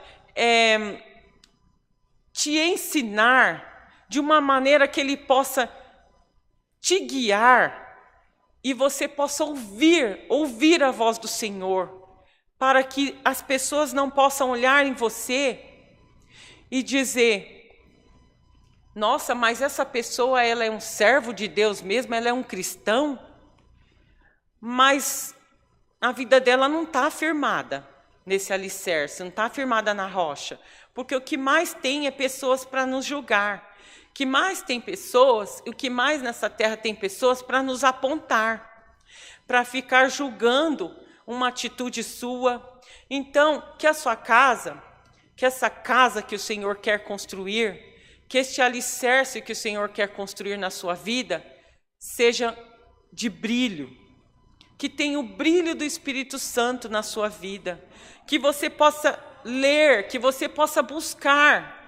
te ensinar de uma maneira que Ele possa te guiar e você possa ouvir a voz do Senhor, para que as pessoas não possam olhar em você e dizer, nossa, mas essa pessoa, ela é um servo de Deus mesmo, ela é um cristão, mas a vida dela não está firmada nesse alicerce, não está firmada na rocha, porque o que mais tem é pessoas para nos julgar, o que mais tem pessoas, o que mais nessa terra tem pessoas para nos apontar, para ficar julgando uma atitude sua. Então, que a sua casa, que essa casa que o Senhor quer construir, que este alicerce que o Senhor quer construir na sua vida, seja de brilho, que tenha o brilho do Espírito Santo na sua vida, que você possa ler, que você possa buscar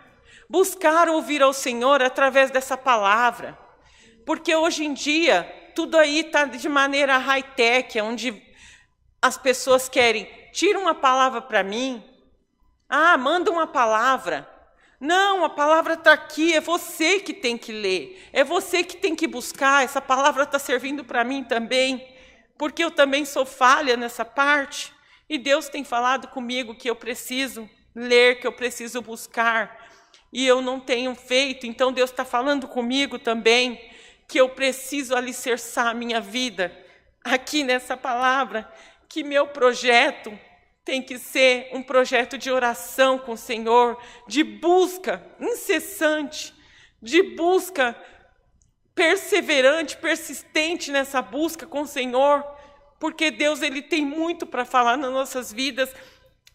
ouvir ao Senhor através dessa palavra, porque hoje em dia, tudo aí está de maneira high-tech, onde as pessoas querem, tira uma palavra para mim, manda uma palavra. Não, a palavra está aqui, é você que tem que ler, é você que tem que buscar, essa palavra está servindo para mim também, porque eu também sou falha nessa parte, e Deus tem falado comigo que eu preciso ler, que eu preciso buscar, e eu não tenho feito, então Deus está falando comigo também, que eu preciso alicerçar a minha vida aqui nessa palavra, que meu projeto tem que ser um projeto de oração com o Senhor, de busca incessante, de busca perseverante, persistente nessa busca com o Senhor, porque Deus, Ele tem muito para falar nas nossas vidas,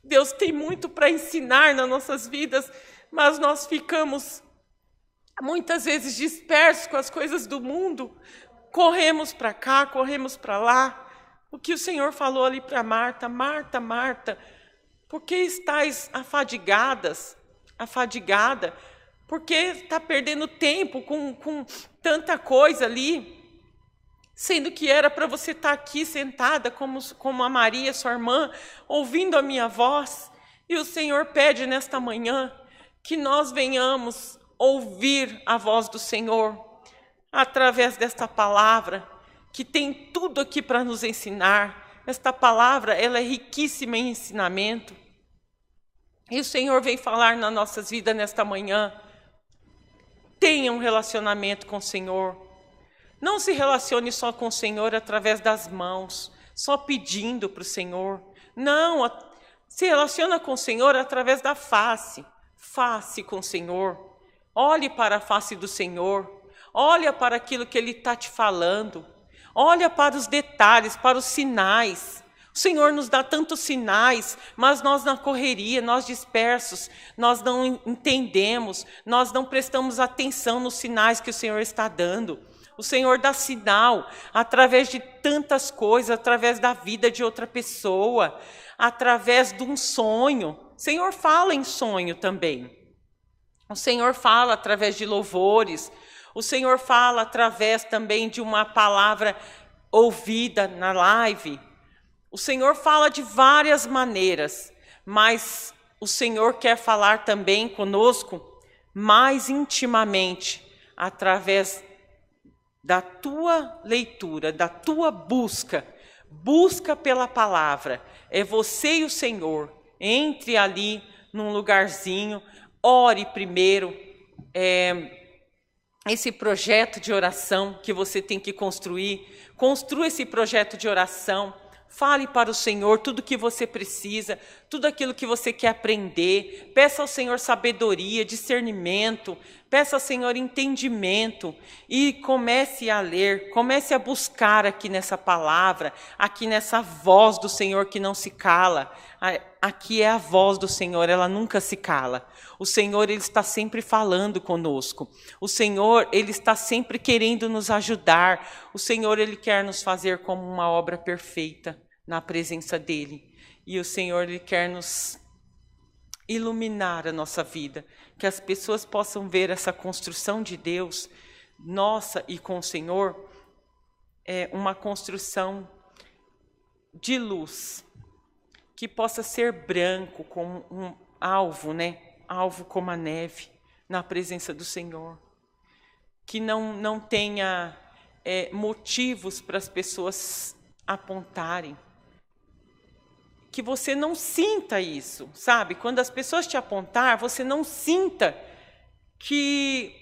Deus tem muito para ensinar nas nossas vidas, mas nós ficamos muitas vezes dispersos com as coisas do mundo, corremos para cá, corremos para lá. O que o Senhor falou ali para Marta, Marta, Marta, por que estás afadigada? Por que está perdendo tempo com tanta coisa ali? Sendo que era para você estar aqui sentada como a Maria, sua irmã, ouvindo a minha voz. E o Senhor pede nesta manhã que nós venhamos ouvir a voz do Senhor através desta palavra, que tem tudo aqui para nos ensinar. Esta palavra, ela é riquíssima em ensinamento. E o Senhor vem falar nas nossas vidas nesta manhã. Tenha um relacionamento com o Senhor. Não se relacione só com o Senhor através das mãos, só pedindo para o Senhor. Não, se relaciona com o Senhor através da face. Face com o Senhor. Olhe para a face do Senhor. Olha para aquilo que Ele está te falando. Olha para os detalhes, para os sinais. O Senhor nos dá tantos sinais, mas nós na correria, nós dispersos, nós não entendemos, nós não prestamos atenção nos sinais que o Senhor está dando. O Senhor dá sinal através de tantas coisas, através da vida de outra pessoa, através de um sonho. O Senhor fala em sonho também. O Senhor fala através de louvores. O Senhor fala através também de uma palavra ouvida na live. O Senhor fala de várias maneiras, mas o Senhor quer falar também conosco mais intimamente, através da tua leitura, da tua busca pela palavra. É você e o Senhor. Entre ali num lugarzinho, ore primeiro. Esse projeto de oração que você tem que construir, construa esse projeto de oração. Fale para o Senhor tudo o que você precisa, tudo aquilo que você quer aprender. Peça ao Senhor sabedoria, discernimento. Peça ao Senhor entendimento. E comece a ler, comece a buscar aqui nessa palavra, aqui nessa voz do Senhor que não se cala. Aqui é a voz do Senhor, ela nunca se cala. O Senhor, Ele está sempre falando conosco. O Senhor, Ele está sempre querendo nos ajudar. O Senhor, Ele quer nos fazer como uma obra perfeita na presença dEle. E o Senhor, Ele quer nos iluminar a nossa vida. Que as pessoas possam ver essa construção de Deus, nossa e com o Senhor, uma construção de luz. Que possa ser branco como um alvo, né? Alvo como a neve, na presença do Senhor. Que não tenha motivos para as pessoas apontarem. Que você não sinta isso, sabe? Quando as pessoas te apontar, você não sinta que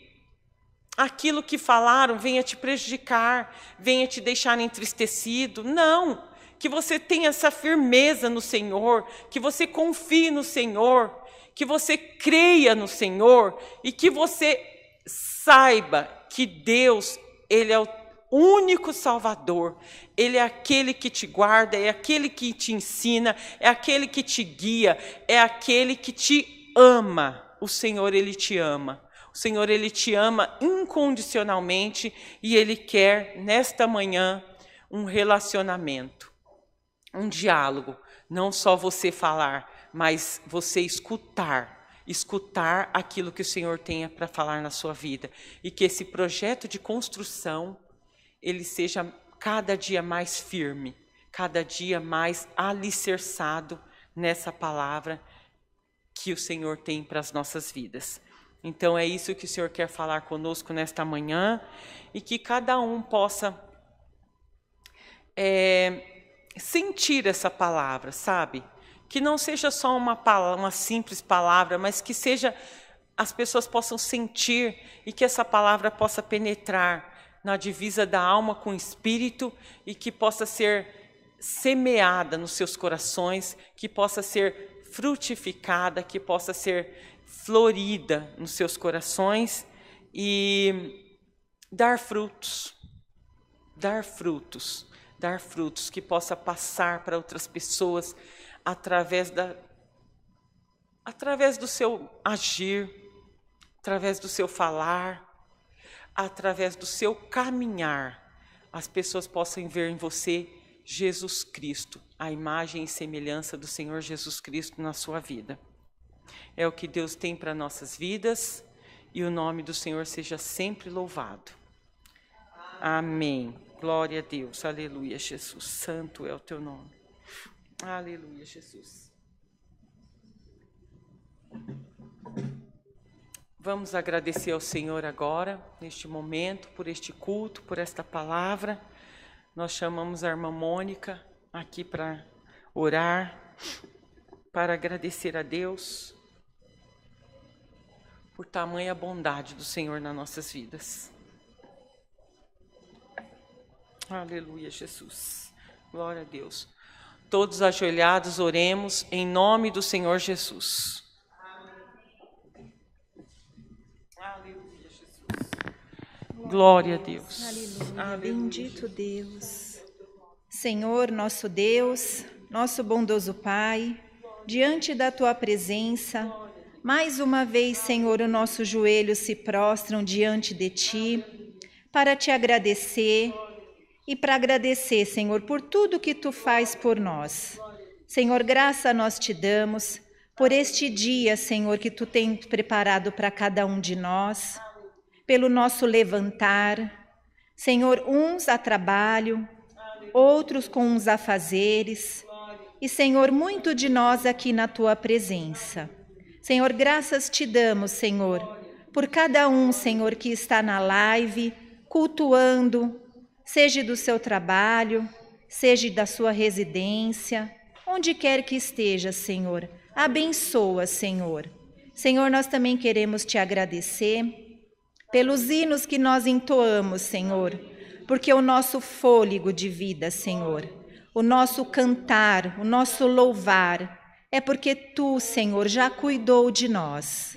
aquilo que falaram venha te prejudicar, venha te deixar entristecido. Não! Que você tenha essa firmeza no Senhor, que você confie no Senhor, que você creia no Senhor e que você saiba que Deus, Ele é o único Salvador. Ele é aquele que te guarda, é aquele que te ensina, é aquele que te guia, é aquele que te ama. O Senhor, Ele te ama. O Senhor, Ele te ama incondicionalmente e Ele quer, nesta manhã, um relacionamento. Um diálogo, não só você falar, mas você escutar aquilo que o Senhor tenha para falar na sua vida. E que esse projeto de construção, ele seja cada dia mais firme, cada dia mais alicerçado nessa palavra que o Senhor tem para as nossas vidas. Então é isso que o Senhor quer falar conosco nesta manhã e que cada um possa sentir essa palavra, sabe? Que não seja só uma simples palavra, mas que as pessoas possam sentir e que essa palavra possa penetrar na divisa da alma com o espírito e que possa ser semeada nos seus corações, que possa ser frutificada, que possa ser florida nos seus corações e dar frutos, que possa passar para outras pessoas através do seu agir, através do seu falar, através do seu caminhar. As pessoas possam ver em você Jesus Cristo, a imagem e semelhança do Senhor Jesus Cristo na sua vida. É o que Deus tem para nossas vidas e o nome do Senhor seja sempre louvado. Amém. Glória a Deus, aleluia, Jesus, santo é o teu nome. Aleluia, Jesus. Vamos agradecer ao Senhor agora, neste momento, por este culto, por esta palavra. Nós chamamos a irmã Mônica aqui para orar, para agradecer a Deus por tamanha bondade do Senhor nas nossas vidas. Aleluia, Jesus. Glória a Deus. Todos ajoelhados, oremos em nome do Senhor Jesus. Aleluia, Jesus. Glória a Deus. Aleluia. Bendito Deus. Senhor, nosso Deus, nosso bondoso Pai, diante da Tua presença, mais uma vez, Senhor, os nossos joelhos se prostram diante de Ti, para Te agradecer e para agradecer, Senhor, por tudo que Tu faz por nós. Senhor, graça nós Te damos por este dia, Senhor, que Tu tens preparado para cada um de nós, pelo nosso levantar, Senhor, uns a trabalho, outros com uns afazeres, e, Senhor, muito de nós aqui na Tua presença. Senhor, graças Te damos, Senhor, por cada um, Senhor, que está na live, cultuando, seja do seu trabalho, seja da sua residência, onde quer que esteja, Senhor. Abençoa, Senhor. Senhor, nós também queremos Te agradecer pelos hinos que nós entoamos, Senhor, porque o nosso fôlego de vida, Senhor, o nosso cantar, o nosso louvar, é porque Tu, Senhor, já cuidou de nós.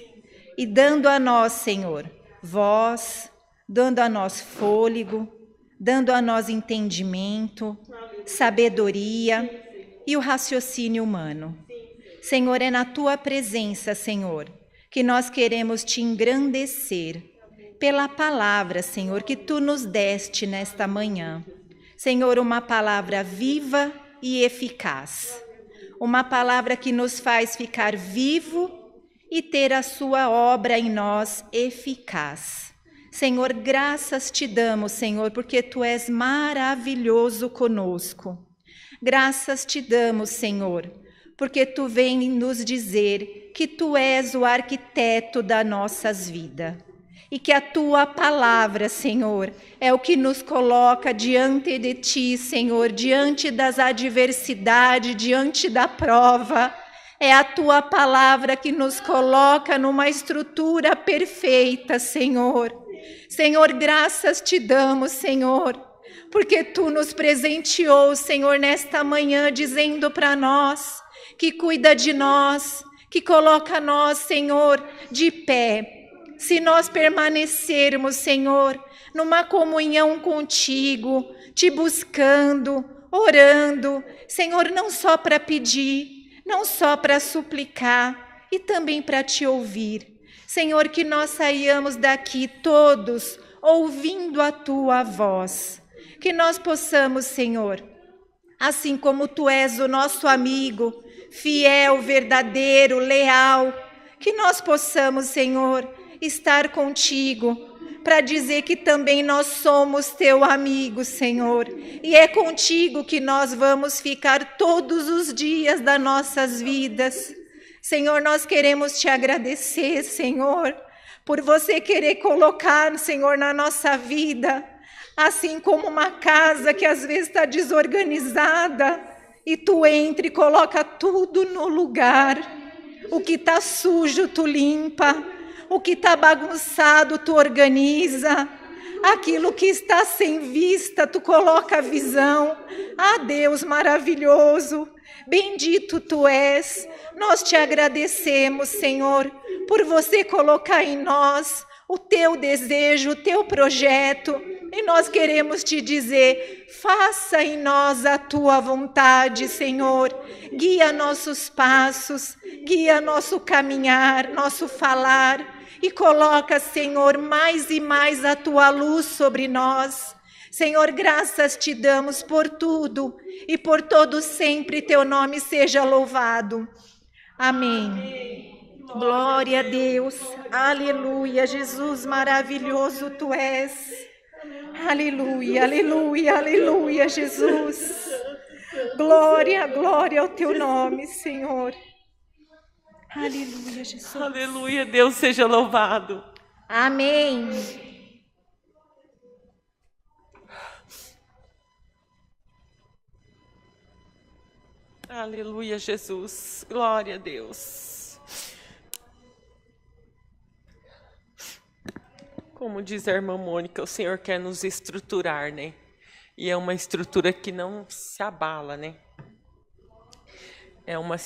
E dando a nós, Senhor, voz, dando a nós fôlego, dando a nós entendimento, sabedoria e o raciocínio humano. Senhor, é na Tua presença, Senhor, que nós queremos Te engrandecer pela palavra, Senhor, que Tu nos deste nesta manhã. Senhor, uma palavra viva e eficaz. Uma palavra que nos faz ficar vivo e ter a Sua obra em nós eficaz. Senhor, graças Te damos, Senhor, porque Tu és maravilhoso conosco. Graças Te damos, Senhor, porque Tu vem nos dizer que Tu és o arquiteto das nossas vidas. E que a Tua palavra, Senhor, é o que nos coloca diante de Ti, Senhor, diante das adversidades, diante da prova. É a Tua palavra que nos coloca numa estrutura perfeita, Senhor. Senhor, graças Te damos, Senhor, porque Tu nos presenteou, Senhor, nesta manhã, dizendo para nós que cuida de nós, que coloca nós, Senhor, de pé. Se nós permanecermos, Senhor, numa comunhão contigo, Te buscando, orando, Senhor, não só para pedir, não só para suplicar, e também para Te ouvir. Senhor, que nós saiamos daqui todos ouvindo a Tua voz. Que nós possamos, Senhor, assim como Tu és o nosso amigo, fiel, verdadeiro, leal, que nós possamos, Senhor, estar contigo, para dizer que também nós somos Teu amigo, Senhor, e é contigo que nós vamos ficar todos os dias das nossas vidas. Senhor, nós queremos Te agradecer, Senhor, por Você querer colocar, Senhor, na nossa vida, assim como uma casa que às vezes está desorganizada, e Tu entra e coloca tudo no lugar. O que está sujo, Tu limpa. O que está bagunçado, Tu organiza. Aquilo que está sem vista, Tu coloca a visão. Ah, Deus maravilhoso, bendito Tu és. Nós Te agradecemos, Senhor, por Você colocar em nós o Teu desejo, o Teu projeto. E nós queremos Te dizer, faça em nós a Tua vontade, Senhor. Guia nossos passos, guia nosso caminhar, nosso falar. E coloca, Senhor, mais e mais a Tua luz sobre nós. Senhor, graças Te damos por tudo e por todo sempre Teu nome seja louvado. Amém. Glória a Deus. Aleluia. Jesus maravilhoso Tu és. Aleluia, aleluia, aleluia, Jesus. Glória, glória ao Teu nome, Senhor. Aleluia, Jesus. Aleluia, Deus seja louvado. Amém. Aleluia, Jesus. Glória a Deus. Como diz a irmã Mônica, o Senhor quer nos estruturar, né? E é uma estrutura que não se abala, né? É uma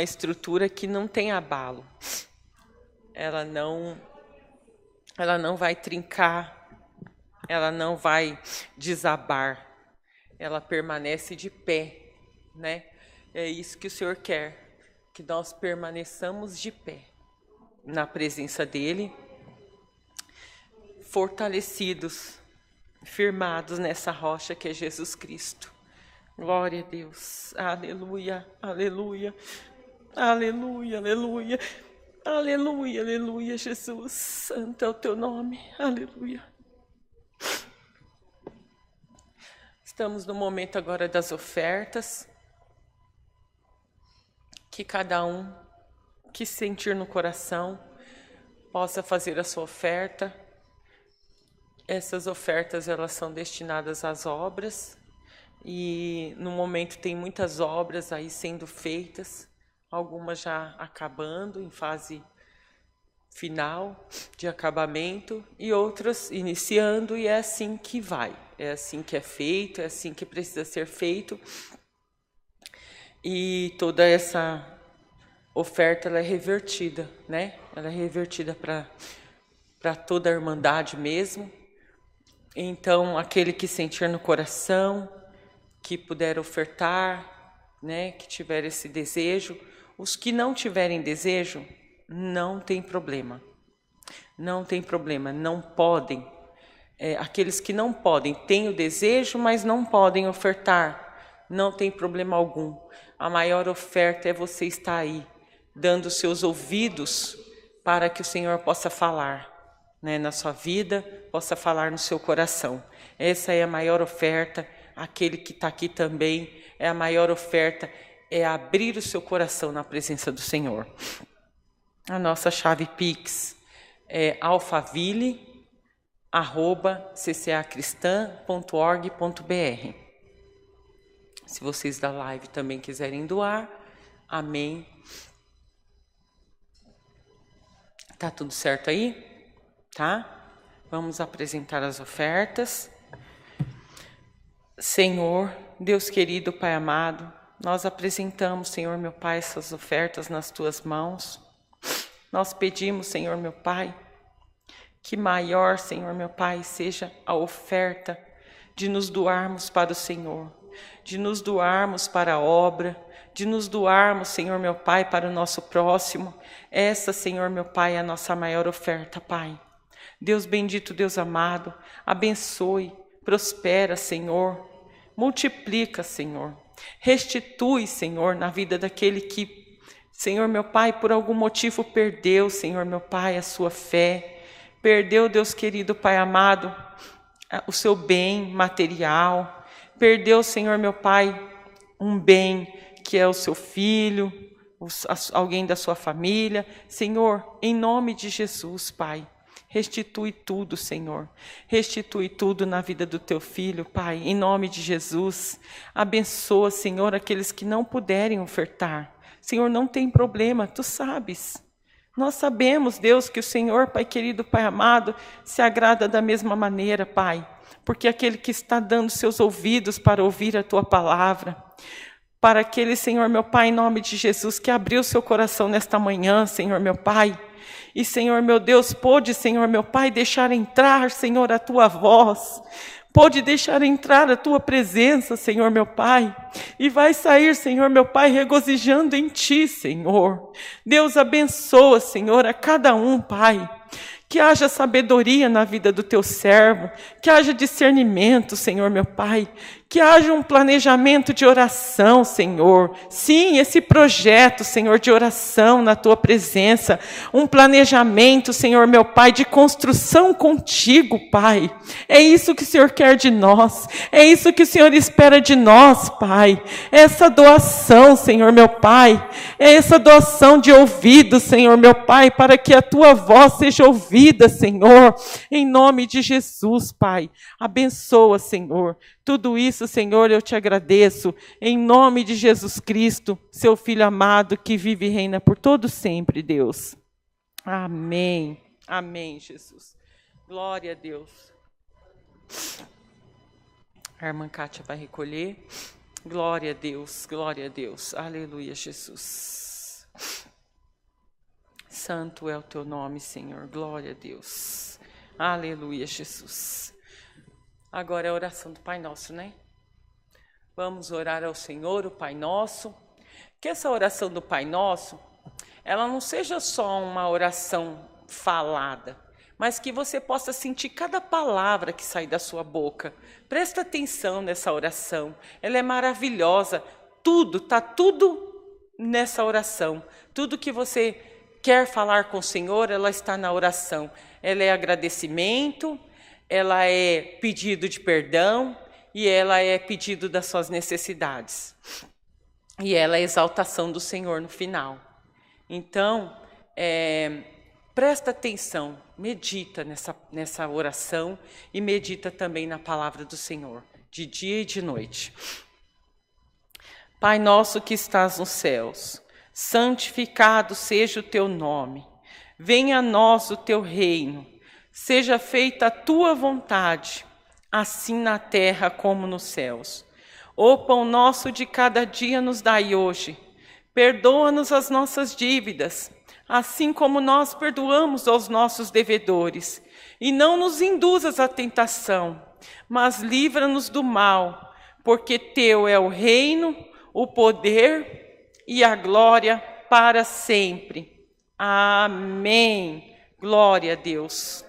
estrutura que não tem abalo. Ela não vai trincar, ela não vai desabar. Ela permanece de pé, né? É isso que o Senhor quer, que nós permaneçamos de pé na presença dEle, fortalecidos, firmados nessa rocha que é Jesus Cristo. Glória a Deus. Aleluia, aleluia, aleluia, aleluia, aleluia, aleluia, Jesus. Santo é o teu nome. Aleluia. Estamos no momento agora das ofertas. Que cada um que sentir no coração possa fazer a sua oferta. Essas ofertas, elas são destinadas às obras, e no momento tem muitas obras aí sendo feitas, algumas já acabando, em fase final de acabamento, e outras iniciando, e é assim que vai, é assim que é feito, é assim que precisa ser feito. E toda essa oferta, ela é revertida, né? Ela é revertida para toda a irmandade mesmo. Então, aquele que sentir no coração, que puder ofertar, né? Que tiver esse desejo. Os que não tiverem desejo, não tem problema. Não tem problema, não podem. Aqueles que não podem, têm o desejo, mas não podem ofertar. Não tem problema algum. A maior oferta é você estar aí, dando seus ouvidos para que o Senhor possa falar, né, na sua vida, possa falar no seu coração. Essa é a maior oferta. Aquele que está aqui também, é a maior oferta, é abrir o seu coração na presença do Senhor. A nossa chave Pix é alfaville@ccacristã.org.br. Se vocês da live também quiserem doar, amém. Tá tudo certo aí? Tá? Vamos apresentar as ofertas. Senhor, Deus querido, Pai amado, nós apresentamos, Senhor meu Pai, essas ofertas nas Tuas mãos. Nós pedimos, Senhor meu Pai, que maior, Senhor meu Pai, seja a oferta de nos doarmos para o Senhor, de nos doarmos para a obra, de nos doarmos, Senhor meu Pai, para o nosso próximo. Essa, Senhor meu Pai, é a nossa maior oferta, Pai. Deus bendito, Deus amado, abençoe, prospera, Senhor, multiplica, Senhor, restitui, Senhor, na vida daquele que, Senhor meu Pai, por algum motivo perdeu, Senhor meu Pai, a sua fé, perdeu, Deus querido, Pai amado, o seu bem material, perdeu, Senhor meu Pai, um bem que é o seu filho, alguém da sua família. Senhor, em nome de Jesus, Pai, restitui tudo, Senhor. Restitui tudo na vida do teu filho, Pai, em nome de Jesus. Abençoa, Senhor, aqueles que não puderem ofertar. Senhor, não tem problema, tu sabes. Nós sabemos, Deus, que o Senhor, Pai querido, Pai amado, se agrada da mesma maneira, Pai, porque aquele que está dando seus ouvidos para ouvir a tua palavra, para aquele, Senhor, meu Pai, em nome de Jesus, que abriu seu coração nesta manhã, Senhor, meu Pai, e, Senhor, meu Deus, pôde, Senhor, meu Pai, deixar entrar, Senhor, a tua voz, pôde deixar entrar a tua presença, Senhor, meu Pai, e vai sair, Senhor, meu Pai, regozijando em ti, Senhor. Deus abençoa, Senhor, a cada um, Pai. Que haja sabedoria na vida do teu servo, que haja discernimento, Senhor, meu Pai, que haja um planejamento de oração, Senhor. Sim, esse projeto, Senhor, de oração na tua presença, um planejamento, Senhor, meu Pai, de construção contigo, Pai. É isso que o Senhor quer de nós, é isso que o Senhor espera de nós, Pai. Essa doação, Senhor, meu Pai, é essa doação de ouvido, Senhor, meu Pai, para que a tua voz seja ouvida, Senhor, em nome de Jesus, Pai. Abençoa, Senhor. Tudo isso, Senhor, eu te agradeço, em nome de Jesus Cristo, seu Filho amado, que vive e reina por todo sempre, Deus. Amém. Amém, Jesus. Glória a Deus. A irmã Kátia vai recolher. Glória a Deus, glória a Deus. Aleluia, Jesus. Santo é o teu nome, Senhor. Glória a Deus. Aleluia, Jesus. Agora é a oração do Pai Nosso, né? Vamos orar ao Senhor, o Pai Nosso. Que essa oração do Pai Nosso, ela não seja só uma oração falada, mas que você possa sentir cada palavra que sai da sua boca. Presta atenção nessa oração, ela é maravilhosa, está tudo nessa oração. Tudo que você quer falar com o Senhor, ela está na oração. Ela é agradecimento, ela é pedido de perdão e ela é pedido das suas necessidades. E ela é exaltação do Senhor no final. Então, presta atenção, medita nessa oração e medita também na palavra do Senhor, de dia e de noite. Pai nosso que estás nos céus, santificado seja o teu nome. Venha a nós o teu reino. Seja feita a tua vontade, assim na terra como nos céus. O pão nosso de cada dia nos dai hoje. Perdoa-nos as nossas dívidas, assim como nós perdoamos aos nossos devedores. E não nos induzas à tentação, mas livra-nos do mal, porque teu é o reino, o poder e a glória para sempre. Amém. Glória a Deus.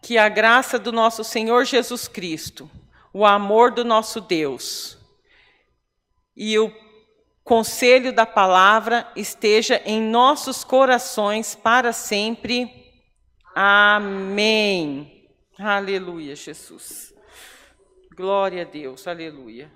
Que a graça do nosso Senhor Jesus Cristo, o amor do nosso Deus e o conselho da palavra esteja em nossos corações para sempre. Amém. Aleluia, Jesus. Glória a Deus. Aleluia.